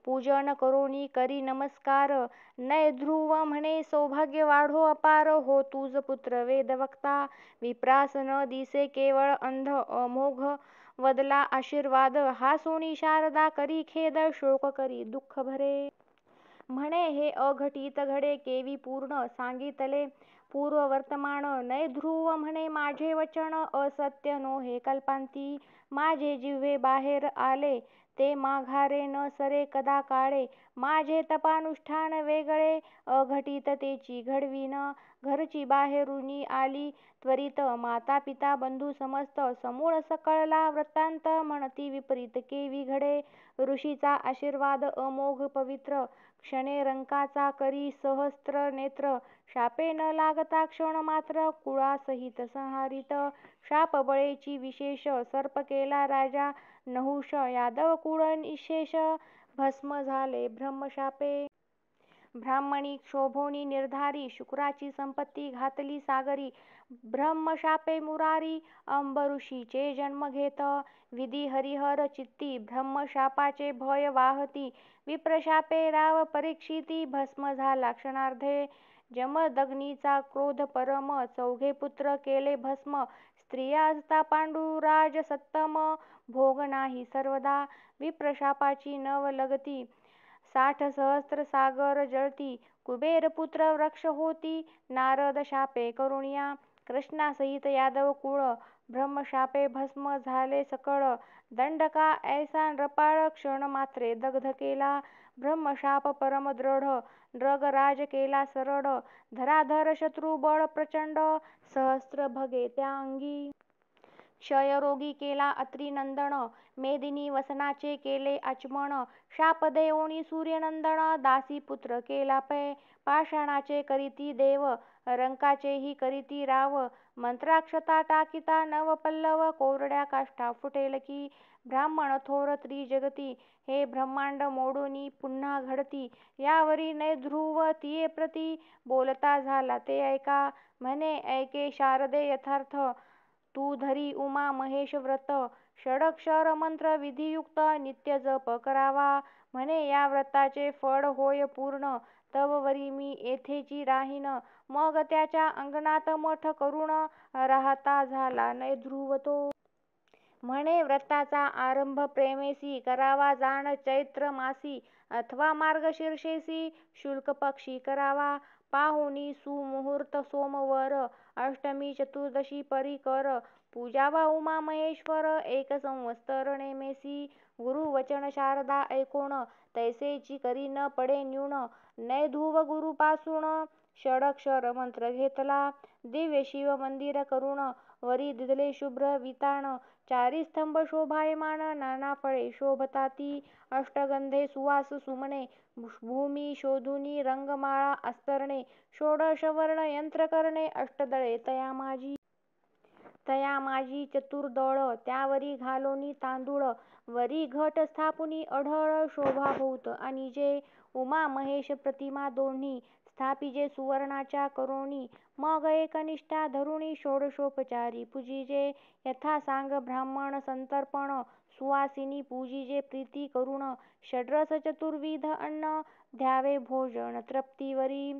S1: पूजन करोनी करी नमस्कार. नैध्रुव म्हणे सौभाग्य वाढो अपार हो तुझ पुत्र वेदवक्ता. विप्रास न दिसे केवळ अंध अमोघ वदला आशीर्वाद हासोनी शारदा करी खेद शोक करी दुःख भरे. म्हणे हे अघटित घडे केवी पूर्ण सांगितले पूर्ववर्तमान. नैध्रुव म्हणे माझे वचन असत्य नो हे कल्पांती. माझे जिव्हे बाहेर आले ते माघारे न सरे कदा काळे. माझे तपानुष्ठान वेगळे अघटित तेची घडवीन. घरची बाहेरुनी आली त्वरित माता पिता बंधू समस्त समूळ सकळला वृत्तांत म्हणती विपरीत केवी घडे. ऋषीचा आशीर्वाद अमोघ पवित्र क्षणे रंकाचा करी सहस्त्र नेत्र. शापे न लागता क्षण मात्र कुळासहित संहारित. शाप बळेची विशेष सर्प केला राजा नहुष यादव कुळ निशेष भस्म झाले ब्रह्मशापे. ब्राह्मणी क्षोभोनी निर्धारी शुक्राची संपत्ती घातली सागरी. ब्रह्मशापे मुरारी अंबऋषीचे जन्म घेत. विधी हरिहर चित्ती ब्रह्मशापाचे भय वाहती. विप्रशापे राव परीक्षिती भस्म झाला क्षणार्धे. जमदग्नीचा क्रोध परम चौघे पुत्र केले भस्म. स्त्रिया असता पांडुराज सत्तम भोग नाही सर्वदा. विप्रशापाची नव लगती 60 सहस्र सागर जळती. कुबेर पुत्र वृक्ष होती नारद शापे करुणिया. कृष्णासहित यादव कुळ ब्रह्मशापे भस्म झाले सकळ, दंडका ऐसा नृपाळ क्षण मात्रे दग्ध केला. ब्रह्मशाप परम दृढ, नृगराज केला सरळ, धराधर शत्रुबळ प्रचंड, सहस्त्र भगे त्या अंगी. क्षयरोगी केला अत्रिनंदन, मेदिनी वसनाचे केले आचमन. शाप देऊनी सूर्यनंदन, दासीपुत्र केला पै. पाषाणाचे करीती देव, रंकाचेही करीती राव. मंत्राक्षता टाकिता नवपल्लव, कोरड्या काष्टा फुटेल की. ब्राह्मण थोर त्रिजगती, हे ब्रह्मांड मोडूनी पुन्हा घडती. यावरी नैध्रुव तिये प्रती, बोलता झाला ते ऐका. म्हणे ऐके शारदे यथार्थ, तू धरी उमा महेश व्रत. षडक्षर मंत्र विधियुक्त, नित्य जप करावा. म्हणे या व्रताचे फळ होय पूर्ण, तव वरी मी येथेची राहीन. मग त्याच्या अंगणात मठ करून, राहता झाला नैध्रुव तो. म्हणे व्रताचा आरंभ प्रेमेसी, करावा जाण चैत्र मासी. अथवा मार्गशीर्षेसी, शुक्ल पक्षी करावा. पाहुणी सुमुहूर्त सोमवर, अष्टमी चतुर्दशी परी कर. पूजावा उमा महेश्वर, एक संवत्सर नेमेसी. गुरुवचन शारदा ऐकोन, तैसेची करी न पडे न्यून. नैधुव गुरुपासून, षडक्षर मंत्र घेतला. दिव्य शिव मंदिर करून, वरी दिधले शुभ्र वितान. चारी स्तंभ शोभायमान, नाना फळे शोभताती. अष्टगंधे सुवास सुमने, भूमी शोधुनी रंगमाळा अस्तरणे. षोडश वर्ण यंत्र करणे, अष्टदळे तया माझी चतुर्दळ. त्यावरी घालोनी तांदूळ, वरी घट स्थापुनी अढळ. शोभाभूत आणि जे उमा महेश प्रतिमा दोन्ही, स्थापिजे सुवर्णाच्या करोनी. मग एकनिष्ठा धरुणी, षोडशोपचारी पूजिजे. यथा सांग ब्राह्मण संतर्पण, सुवासिनी पूजिजे प्रीती करून. षड्रस चतुर्विध अन्न, द्यावे भोजन तृप्तीवरी.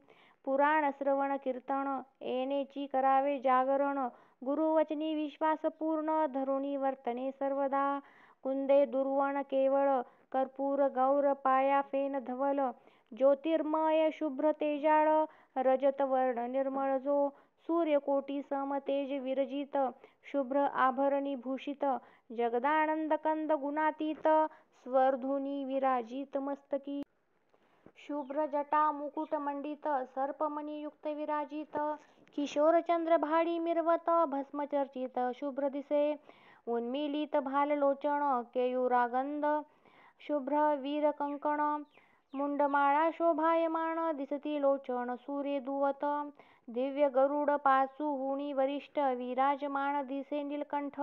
S1: पुराण श्रवण कीर्तन, येणेची करावे जागरण. गुरुवचनी विश्वास पूर्ण, धरुणी वर्तने सर्वदा. कुंदे दुर्वण केवळ, कर्पूर गौर पाया फेन धवल. ज्योतिर्मय शुभ्र तेजाळ, रजत वर्ण निर्मळ जो. सूर्यकोटी सम तेज विरजित, शुभ्र आभरणी भूषित. जगदानंद कंद गुणातीत, स्वर्धुनी विराजित मस्तकी. शुभ्र जटा मुकुट मंडित, सर्पमणियुक्त विराजित. किशोर चंद्र भाडी मिरवत, भस्म चर्चित शुभ्र दिसे. उन्मीलित भाल लोचन, केयुरागंध शुभ्र वीर कंकण. मुंडमाळा शोभायमान, दिसती लोचन सूर्य दुवत. दिव्य गरुड पासुहुनी वरिष्ठ, विराजमान दिसे नीलकंठ.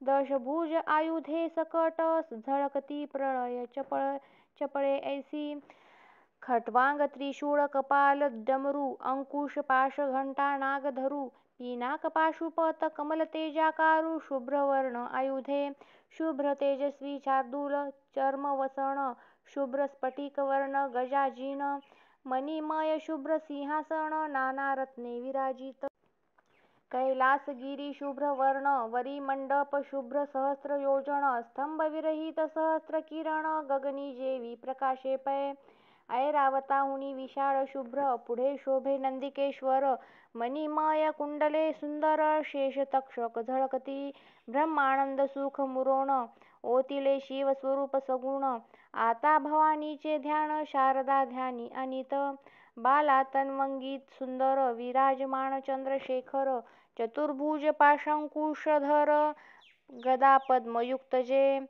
S1: दशभुज आयुधे सकट, झळकती प्रळय चपळे ऐसी. खट्वांग त्रिशूळ कपाल डमरू, अंकुश पाश घंटा नाग धरू. पिनाक पाशुपत कमल तेजाकारु, शुभ्र वर्ण आयुधे. शुभ्र तेजस्वी शार्दूल चर्मवसन, शुभ्र स्फटिक वर्ण गजाजीन. मणिमय शुभ्र सिंहासन, नाना रत्ने विराजित. कैलासगिरी शुभ्र वर्ण, वरी मंडप शुभ्र सहस्र योजन. स्तंभ विरहित सहस्र किरण, गगनी जेवी प्रकाशे पै. ऐरावताहुनी विशाळ शुभ्र, पुढे शोभे नंदिकेश्वर. मणिमय कुंडले सुंदर, शेष तक्षक झळकती. ब्रह्मानंद सुख मुरोण, ओतिले शिव स्वरूप सगुण. आता भवानीचे ध्यान, शारदा ध्यानी अनित. बाला तन्वंगीत सुंदर, विराजमान चंद्रशेखर. चतुर्भुज पाशंकुशधर, गदा पद्मयुक्त जे.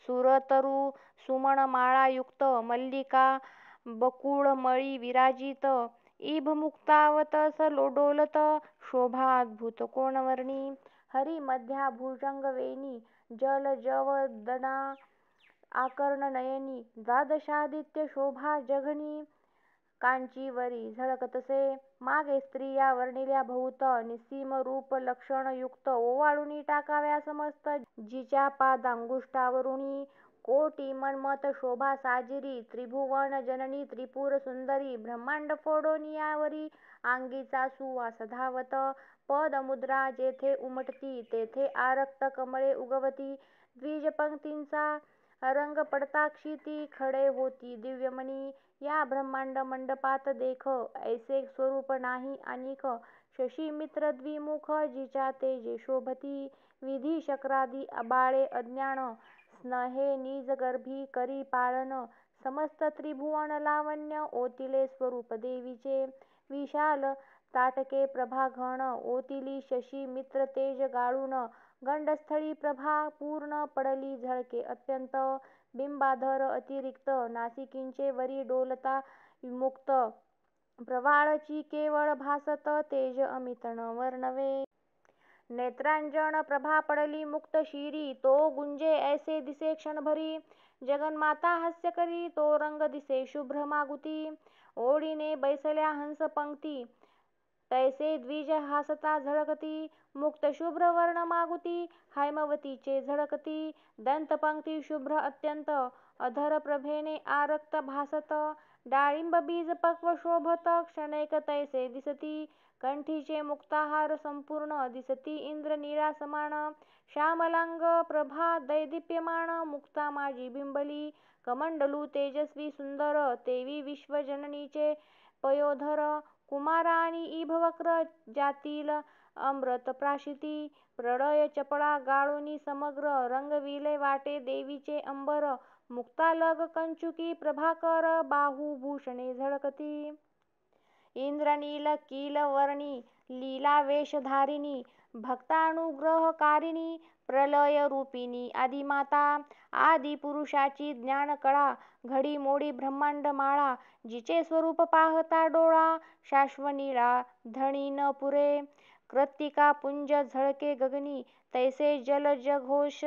S1: सुरतरु सुमन माळायुक्त, मल्लिका बकुळमळी विराजित. इभ मुक्तावत डोलत, शोभा अद्भुत कोणवर्णी. हरी मध्या भुजंगवेणी, जलजवदना आकर्ण नयनी. द्वादशादित्य शोभा जघनी, कांचीवरी झळकतसे. मागे स्त्रिया वर्णिल्या बहुत, निस्सीम रूप लक्षण युक्त. ओवाळून टाकाव्या समस्त, जिच्या पादांगुष्ठावरुणी. कोटी मन्मथ शोभा साजिरी, त्रिभुवन जननी त्रिपुर सुंदरी. ब्रह्मांड फोडून यावरी, अंगीचा सुवास धावत. पदमुद्रा जेथे उमटती, तेथे आरक्त कमळे उगवती. द्विजपंक्तींचा रंग पडता क्षिती, खडे होती दिव्यमणी. या ब्रह्मांड मंडपात देख, ऐसे स्वरूप नाही अनिक. शशी मित्र द्विमुख, जिच्या तेजे शोभती. विधी शक्रादी आबाळे अज्ञान, स्नेहे निज गर्भी करी पाळन. समस्त त्रिभुवन लावण्य, ओतिले स्वरूप देवीचे. विशाल ताटके प्रभाघन, ओतिली शशी मित्र तेज गाळून. गंडस्थळी प्रभा पूर्ण, पडली झळके अत्यंत. बिंबाधर अतिरिक्त, नासिकींचे वरी डोलता मुक्त. प्रवाळची केवळ भासत, तेज अमित न वर्णवे. नेत्रांजन प्रभा पडली मुक्त शिरी, तो गुंजे ऐसे दिसे क्षणभरी. जगन्माता हास्य करी, तो रंग दिसे शुभ्र मागुती. ओढीने बैसल्या हंस पंक्ती, तैसे द्विज हासता झळकती. मुक्त शुभ्र वर्ण मागुती, हैमवतीचे झळकती. दंतपंक्ती शुभ्र अत्यंत, अधर प्रभेने आरक्त भासत. डाळिंब बीज पक्व शोभत, क्षणैक तैसे दिसती. कंठीचे मुक्ताहार संपूर्ण, दिसती इंद्रनीळा समान. श्यामलांग प्रभा दैदिप्यमान, मुक्ता माझी बिंबली. कमंडलू तेजस्वी सुंदर, तेवी विश्वजननीचे पयोधर. कुमारानी इभवक्र, ज्यातील अमृत प्राशिती. प्रळय चपळा गाळोनी समग्र, रंगविले वाटे देवीचे अंबर. मुक्तालग कंचुकी प्रभाकर, बाहुभूषणे झळकती. इंद्रनील कीलवर्णी लीला वेशधारिणी, भक्तानुग्रहकारिणी. प्रलयरूपिणी आदिमाता, आदिपुरुषाची ज्ञानकळा. घडीमोडी ब्रह्मांड माळा, जिचे स्वरूप पाहता डोळा. शाश्वनीळा धणी न पुरे, कृत्तिका पुंज झळके गगनी. तैसे जलजघोष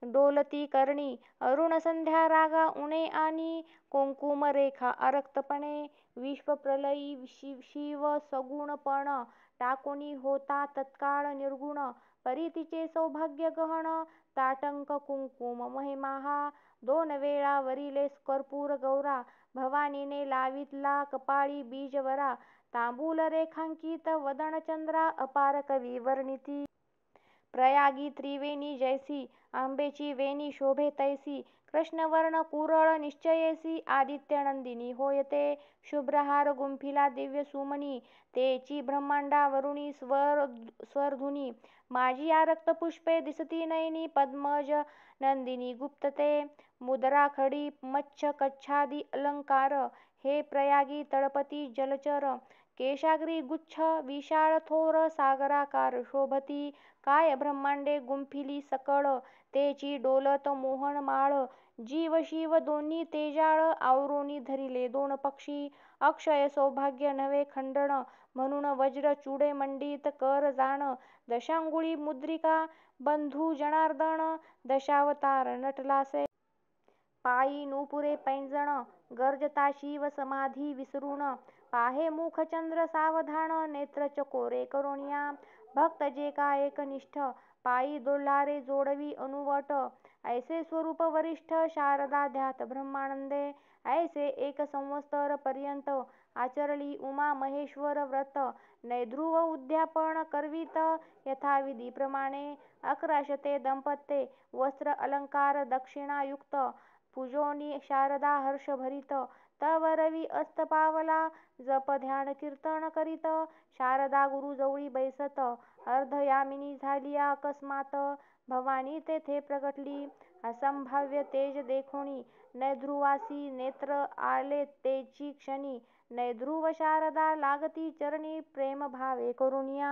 S1: डोलती करणी. अरुण संध्या रागा उणे आणि, कुंकुमरेखा आरक्तपणे. विश्वप्रलयी शिव सगुणपण, टाकोनी होता तत्काळ निर्गुण. परी सौभाग्य गहन, ताटंक कुंकुम महिमा. 2 वेळा वरिले कर्पूर गौरा, भवानीने लावितला कपाळी बीजवरा. तांबूल रेखांकित वदन चंद्रा, अपार कवी वर्णिती. प्रयागी त्रिवेणी जैसी, आंबेची वेणी शोभे तैसी. कृष्णवर्ण कुरळ निश्चयेसी, आदित्यनंदिनी होय ते. शुभ्रहार गुंफिला दिव्य सुमनी, तेची ब्रह्मांडावरुणी स्वरधुनी. माझी आरक्त पुष्पे दिसती नयनी, पद्मज नंदिनी गुप्त ते. मुद्रा खडी मच्छ कच्छादी अलंकार, हे प्रयागी तळपती जलचर. केशाग्री गुच्छ विशाळ थोर, सागराकार शोभती. काय ब्रह्मांडे गुंफिली सकळ, तेची डोलत मोहन माळ. जीव शिव दोन्ही तेजाळ, आवरोनी धरिले 2 पक्षी. अक्षय सौभाग्य नव्हे खंडन, म्हणून वज्र चुडे मंडित कर जाण. दशांगुळी मुद्रिका बंधू जनार्दन, दशावतार नटलासे. पायी नूपुरे पैंजण, गर्जता शिव समाधी विसरून. पाहे मुख चंद्र सावधान, नेत्र चकोरे करोनिया. भक्त जे का एकनिष्ठ, पायी दोल्हारे जोडवी अनुवट. ऐसे स्वरूप वरिष्ठ, शारदा ध्यात ब्रह्मानंदे. ऐसे 1 संवत्सर पर्यंत, आचरली उमा महेश्वर व्रत. नैध्रुव उद्यापन करवीत, यथाविधी प्रमाणे. 1100 दंपत्ये, वस्त्र अलंकार दक्षिणायुक्त. पूजोनी शारदा हर्षभरित, तव रवी अस्त पावला. जप ध्यान कीर्तन करीत, शारदा गुरुजवळी बैसत. अर्धयामिनी झाली अकस्मात, भवानी तेथे प्रगटली. असंभाव्य तेज देखोनी, नैध्रुवासी नेत्र आले तेची क्षणी. नैध्रुव शारदा लागती चरणी, प्रेमभावे करुनिया.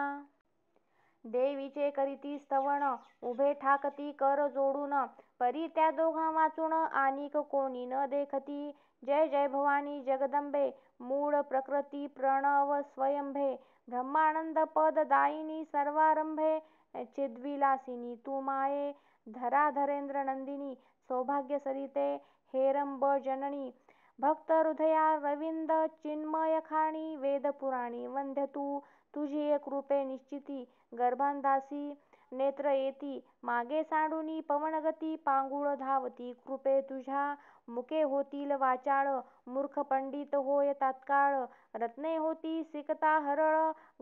S1: देवीचे करीती स्तवन, उभे ठाकती कर जोडून. परी त्या दोघां वाचून, आनिक कोणी न देखती. जय जय भवानी जगदंबे, मूळ प्रकृती प्रणव स्वयंभे. ब्रह्मानंद पद दायिनी सर्वारंभे, चिद्विलासिनी तू माये. धराधरेंद्र नंदिनी, सौभाग्य सरिते, हेरंब जननी. भक्त हृदया रविंद चिन्मय खाणी. वेदपुराणी वंद्य तू, तुझी कृपे निश्चिती. गर्भांधासी नेत्र येती मागे सांडूनी पवनगती पांगुळ धावती कृपे तुझ्या मुके होतील वाचाळ मूर्ख पंडित होय तात्काळ रत्ने होती सिकता हरळ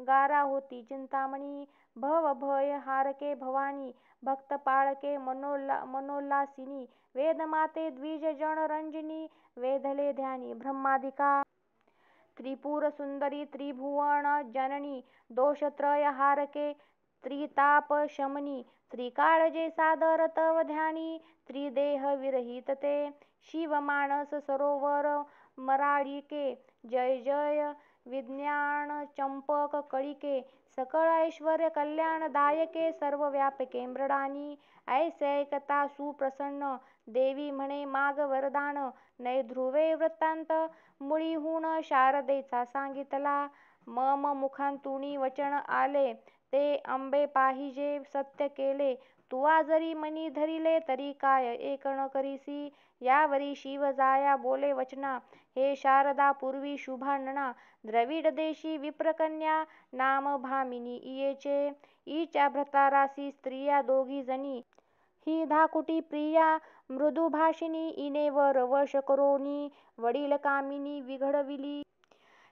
S1: गारा होती चिंतामणी भव भय हारके भवानी भक्त पाळके मनोल्लासिनी वेदमाते द्विज जन रंजनी वेधले ध्यानी ब्रह्मादिका त्रिपुर सुंदरी त्रिभुवन जननी दोषत्रय हारके त्रिताप शमनी त्रिकाळजे सादर तव ध्यानी त्रिदेह विरहित ते शिव मानस सरोवर मराळिके जय जय विज्ञान चंपक कळिके सकळ ऐश्वर्य कल्याण दायके सर्व व्यापके मृडानी ऐकता सुप्रसन्न देवी म्हणे माग वरदान नैध्रुवे वृत्तांत मुळीहून शारदेचा सांगितला मम मुखांतुनी वचन आले ते अंबे पाहिजे सत्य केले तुवा जरी मनी धरिले तरी काय एक न करीसी यावरी शिव जाया बोले वचना हे शारदा पूर्वी शुभानना द्रविड देशी विप्रकन्या नाम भामिनी इयेचे ईच्या भ्रतारासी स्त्रिया दोघी जणी ही धाकुटी प्रिया मृदुभाषिणी इने वर वश करोनी वडील कामिनी विघडविली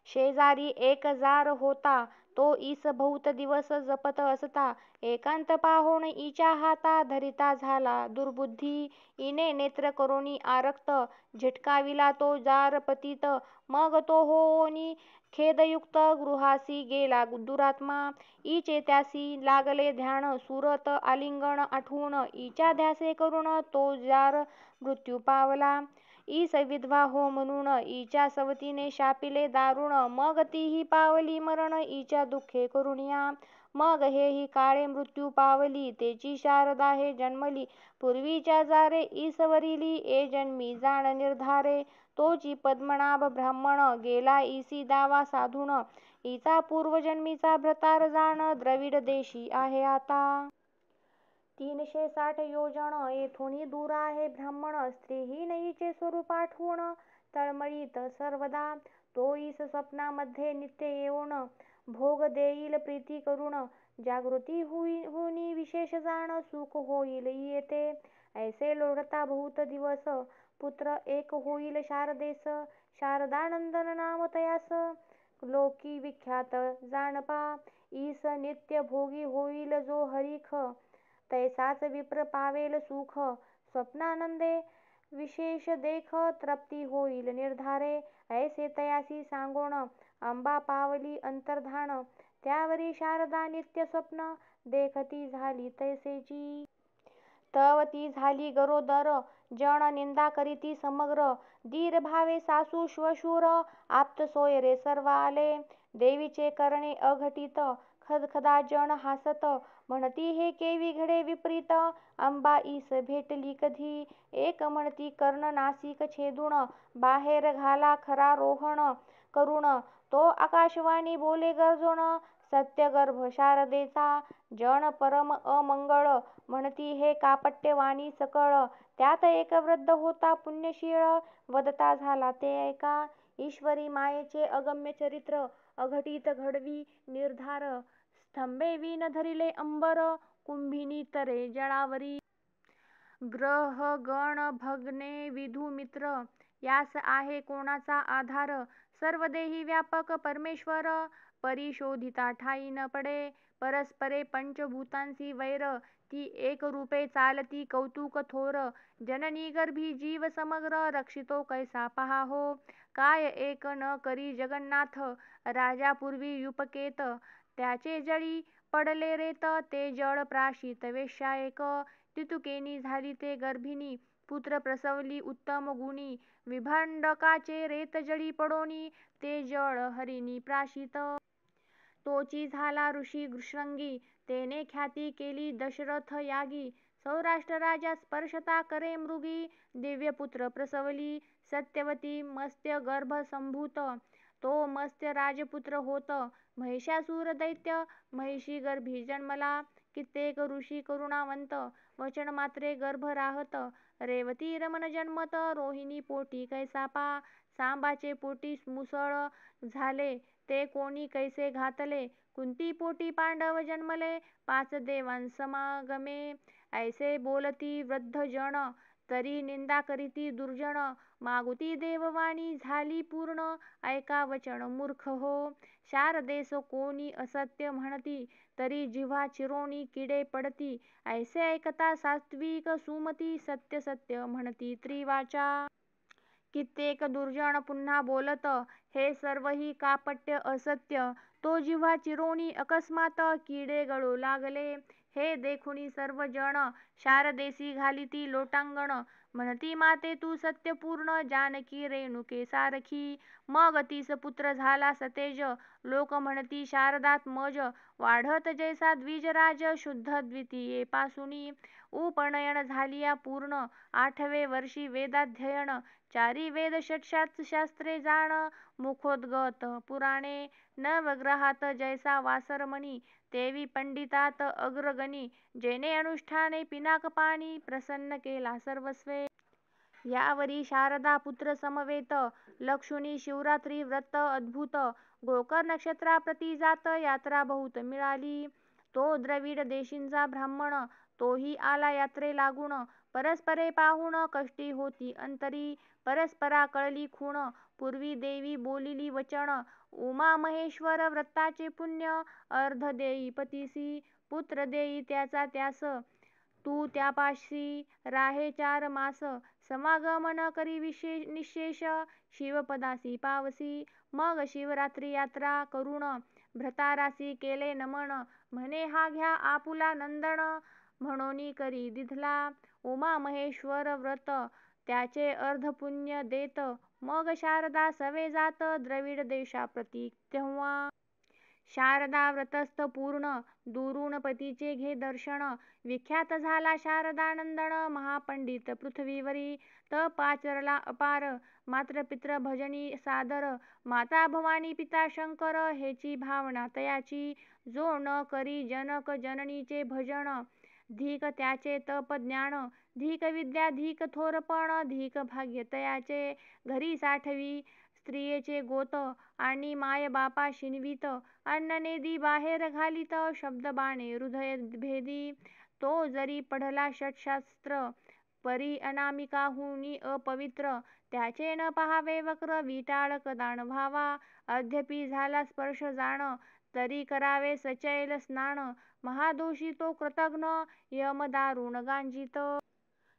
S1: शेजारी एक जार होता तो ईस बहुत दिवस जपत असता एकांत पाहोण ईच्या हाता धरिता झाला दुर्बुद्धी इने नेत्र करोनी आरक्त झिटकाविला तो जार पतित मग तो होऊनी खेदयुक्त गृहासी गेला दुरात्मा ईचे त्यासी लागले ध्यान सुरत आलिंगन आठवून ईच्या ध्यासे करून तो जार मृत्यू पावला ईस विधवा हो म्हणून ईच्या सवतीने शापिले दारुण मग तीही पावली मरण ईच्या दुःखे करुणिया मग हेही काळे मृत्यू पावली तेची शारदा हे जन्मली पूर्वीच्या जारे ईसवरिली ए जन्मी जाण निर्धारे तोची पद्मनाभ ब्राह्मण गेला ईसी दावा साधून ईचा पूर्वजन्मीचा भ्रतार जाण द्रविड देशी आहे आता 360 योजन येथून दूर आहे ब्राह्मण स्त्रीहीन ईचे स्वरूप आठवून तळमळीत सर्वदा तो ईस स्वप्नामध्ये नित्य येऊन भोग देईल प्रीती करून जागृती होनी विशेष जाण सुख होईल येते ऐसे लोढता बहुत दिवस पुत्र एक होईल शारदेस शारदानंदन नाम तयास लोकी विख्यात जाणपा ईस नित्य भोगी होईल जो हरिख तैसाच विप्र पावेल सुख स्वप्नानंदे विशेष देख तृप्ती होईल निर्धारे ऐसे तयासी सांगोण अंबा पावली अंतर्धान त्यावरी शारदा नित्य स्वप्न देखती झाली तैसेची तव ती झाली गरोदर जन निंदा करीती समग्र धीर भावे सासू श्वशुर आप्त सोयरे सर्व आले देवीचे करणे अघटित खदखदा जन हासत म्हणती हे केवी घडे विपरीत अंबा ईस भेटली कधी एक म्हणती कर्ण नासिक छेदून बाहेर घाला खरा रोहण करून तो आकाशवाणी बोले गर्जून सत्यगर्भ शारदेचा जन परम अमंगळ म्हणती हे कापट्यवाणी सकळ त्यात एक वृद्ध होता पुण्यशीळ वदता झाला ते ऐका ईश्वरी मायेचे अगम्य चरित्र अघटित घडवी निर्धार स्तंभे वीण धरिले अंबर कुंभिनी तरे जळावरी ग्रह गण भगणे विधू मित्र यास आहे कोणाचा आधार सर्व देही व्यापक परमेश्वर परिशोधिता ठाई न पडे परस्परे पंचभूतांसी वैर ती एक रूपे चालती कौतुक थोर जननी गर्भी जीव समग्र रक्षितो कैसा पहा हो काय एक न करी जगन्नाथ राजा पूर्वी युपकेत त्याचे जळी पडले रेत ते जळ प्राशित वेश्या एक तितुकेनी झाली ते गर्भिणी पुत्र प्रसवली उत्तम गुणी विभांडकाचे रेत जळी पडोनी ते जळ हरिणी प्राशित तोची झाला ऋषी शृंगी तेने ख्याती केली दशरथ यागी सौराष्ट्र राजा स्पर्शता करे मृगी दिव्यपुत्र प्रसवली सत्यवती मत्स्य गर्भ संभूत तो मत्स्य राजपुत्र होत महिषासूर दैत्य महिषी गर्भी जन्मला कित्येक ऋषी करुणावंत वचन मात्रे गर्भ राहत रेवती रमण जन्मत रोहिणी पोटी कैसापा सांबाचे पोटी मुसळ झाले ते कोणी कैसे घातले. कुंती पोटी पांडव जन्मले 5 देवांसमागमे. ऐसे बोलती वृद्ध जन तरी निंदा करीती दुर्जन. मागुती देववाणी झाली पूर्ण ऐका वचन मूर्ख हो. शारदेस कोणी असत्य म्हणती तरी जिव्हा चिरोणी किडे पडती. ऐसे ऐकता सात्विक सुमती सत्य सत्य म्हणती त्रिवाचा. कित्येक दुर्जन पुन्हा बोलत हे सर्वही कापट्य असत्य. तो जिव्हा चिरोणी अकस्मात किडे गळू लागले. हे देखुनी सर्व जण शारदेसी घालिती लोटांगण. म्हणती माते तू सत्यपूर्ण जानकी रेणुके सारखी. मग तीस पुत्र झाला सतेज लोक म्हणती शारदात्मज. वाढत जैसा द्विजराज शुद्ध द्वितीयेपासुनी. उपनयन झालिया पूर्ण 8वे वर्षी वेदाध्ययन. 4 वेद 6 शास्त्रे जाण. मुखोद्गत पुराणे नवग्रहात जैसा वासरमणी. तेवी पंडितात अग्रगणी. जेणे अनुष्ठाने पिनाकपाणी प्रसन्न केला सर्वस्वे. यावरी शारदा पुत्र समवेत लक्षुनी शिवरात्री व्रत अद्भुत. गोकर नक्षत्राप्रती जात यात्रा बहुत मिळाली. तो द्रविड देशींचा ब्राह्मण तोही आला यात्रे लागून. परस्परे पाहून कष्टी होती अंतरी. परस्परा कळली खूण पूर्वी देवी बोलिली वचन. उमा महेश्वर व्रताचे पुण्य अर्ध देई पतीसी. पुत्र देई त्याचा त्यास तू त्यापाशी राहे 4 मास. समागमन करी निशेष शिवपदासी पावसी. मग शिवरात्री यात्रा करून भ्रतारासी केले नमन. म्हणे हा घ्या आपुला नंदन म्हणोनी करी दिधला. उमा महेश्वर व्रत त्याचे अर्धपुण्य देत. मग शारदा सवे जात द्रविड देशाप्रती तेव्हा. शारदा व्रतस्थ पूर्ण दुरून पतीचे घे दर्शन. विख्यात झाला शारदानंदन महापंडित पृथ्वीवरी. तप आचरला अपार मात्र पित्र भजनी सादर. माता भवानी पिता शंकर हेची भावना तयाची. जो न करी जनक जननीचे भजन. धिक त्याचे तप ज्ञान. धिक विद्या धिक थोरपण. धिक भाग्य तयाचे. घरी साठवी स्त्रियेचे गोत आणि माय बापा शिनवीत. अन्न नेदी बाहेर घालीत शब्द बाणे हृदय भेदी. तो जरी पढला षटशास्त्र परी अनामिकाहुनी अपवित्र. त्याचे न पहावे वक्र विटाळ कदान व्हावा. अद्यपि झाला स्पर्श जाण तरी करावे सचैल स्नान. महादोषी तो कृतघ्न यमदारुण गांजित.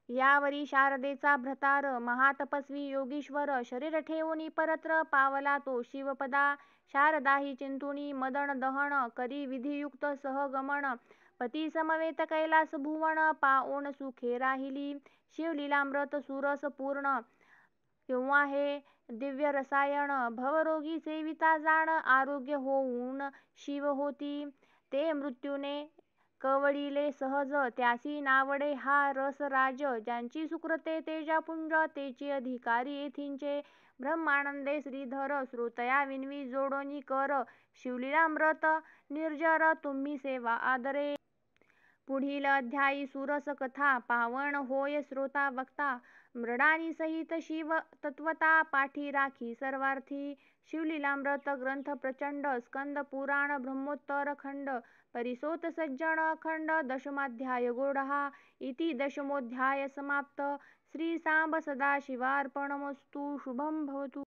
S1: यावरी शारदेचा भ्रतार महातपस्वी योगीश्वर शरीर ठेवूनी परत्र पावला तो शिवपदा. शारदाही चिंतुनी मदन दहन करी विधियुक्त सहगमन. पती समवेत कैलास भुवन पाओन सुखे राहिली. शिवलीलामृत सुरस पूर्ण किंवा हे दिव्य रसायन. भवरोगी सेविता जाण आरोग्य होऊन शिव होती. ते मृत्यूने कवळिले सहज त्यासी नावडे हा रस राज. ज्यांची सुकृते तेजापुंज तेची अधिकारी येथींचे. ब्रह्मानंदे श्रीधर श्रोतया विनवी जोडोनी कर. शिवलीलामृत निर्जर तुम्ही सेवा आदरे. पुढील अध्यायी सुरस कथा पावन होय श्रोता वक्ता. मृडानी सहित शिव तत्वता पाठी राखी सर्वार्थी. शिवलीलामृत ग्रंथ प्रचंड स्कंद पुराण ब्रह्मोत्तर खंड. परिसोत सज्जन अखंड 10माध्याय गोडहा. इति 10मोऽध्याय समाप्त. श्री सांब सदाशिवार्पणमस्तु. शुभं भवतु.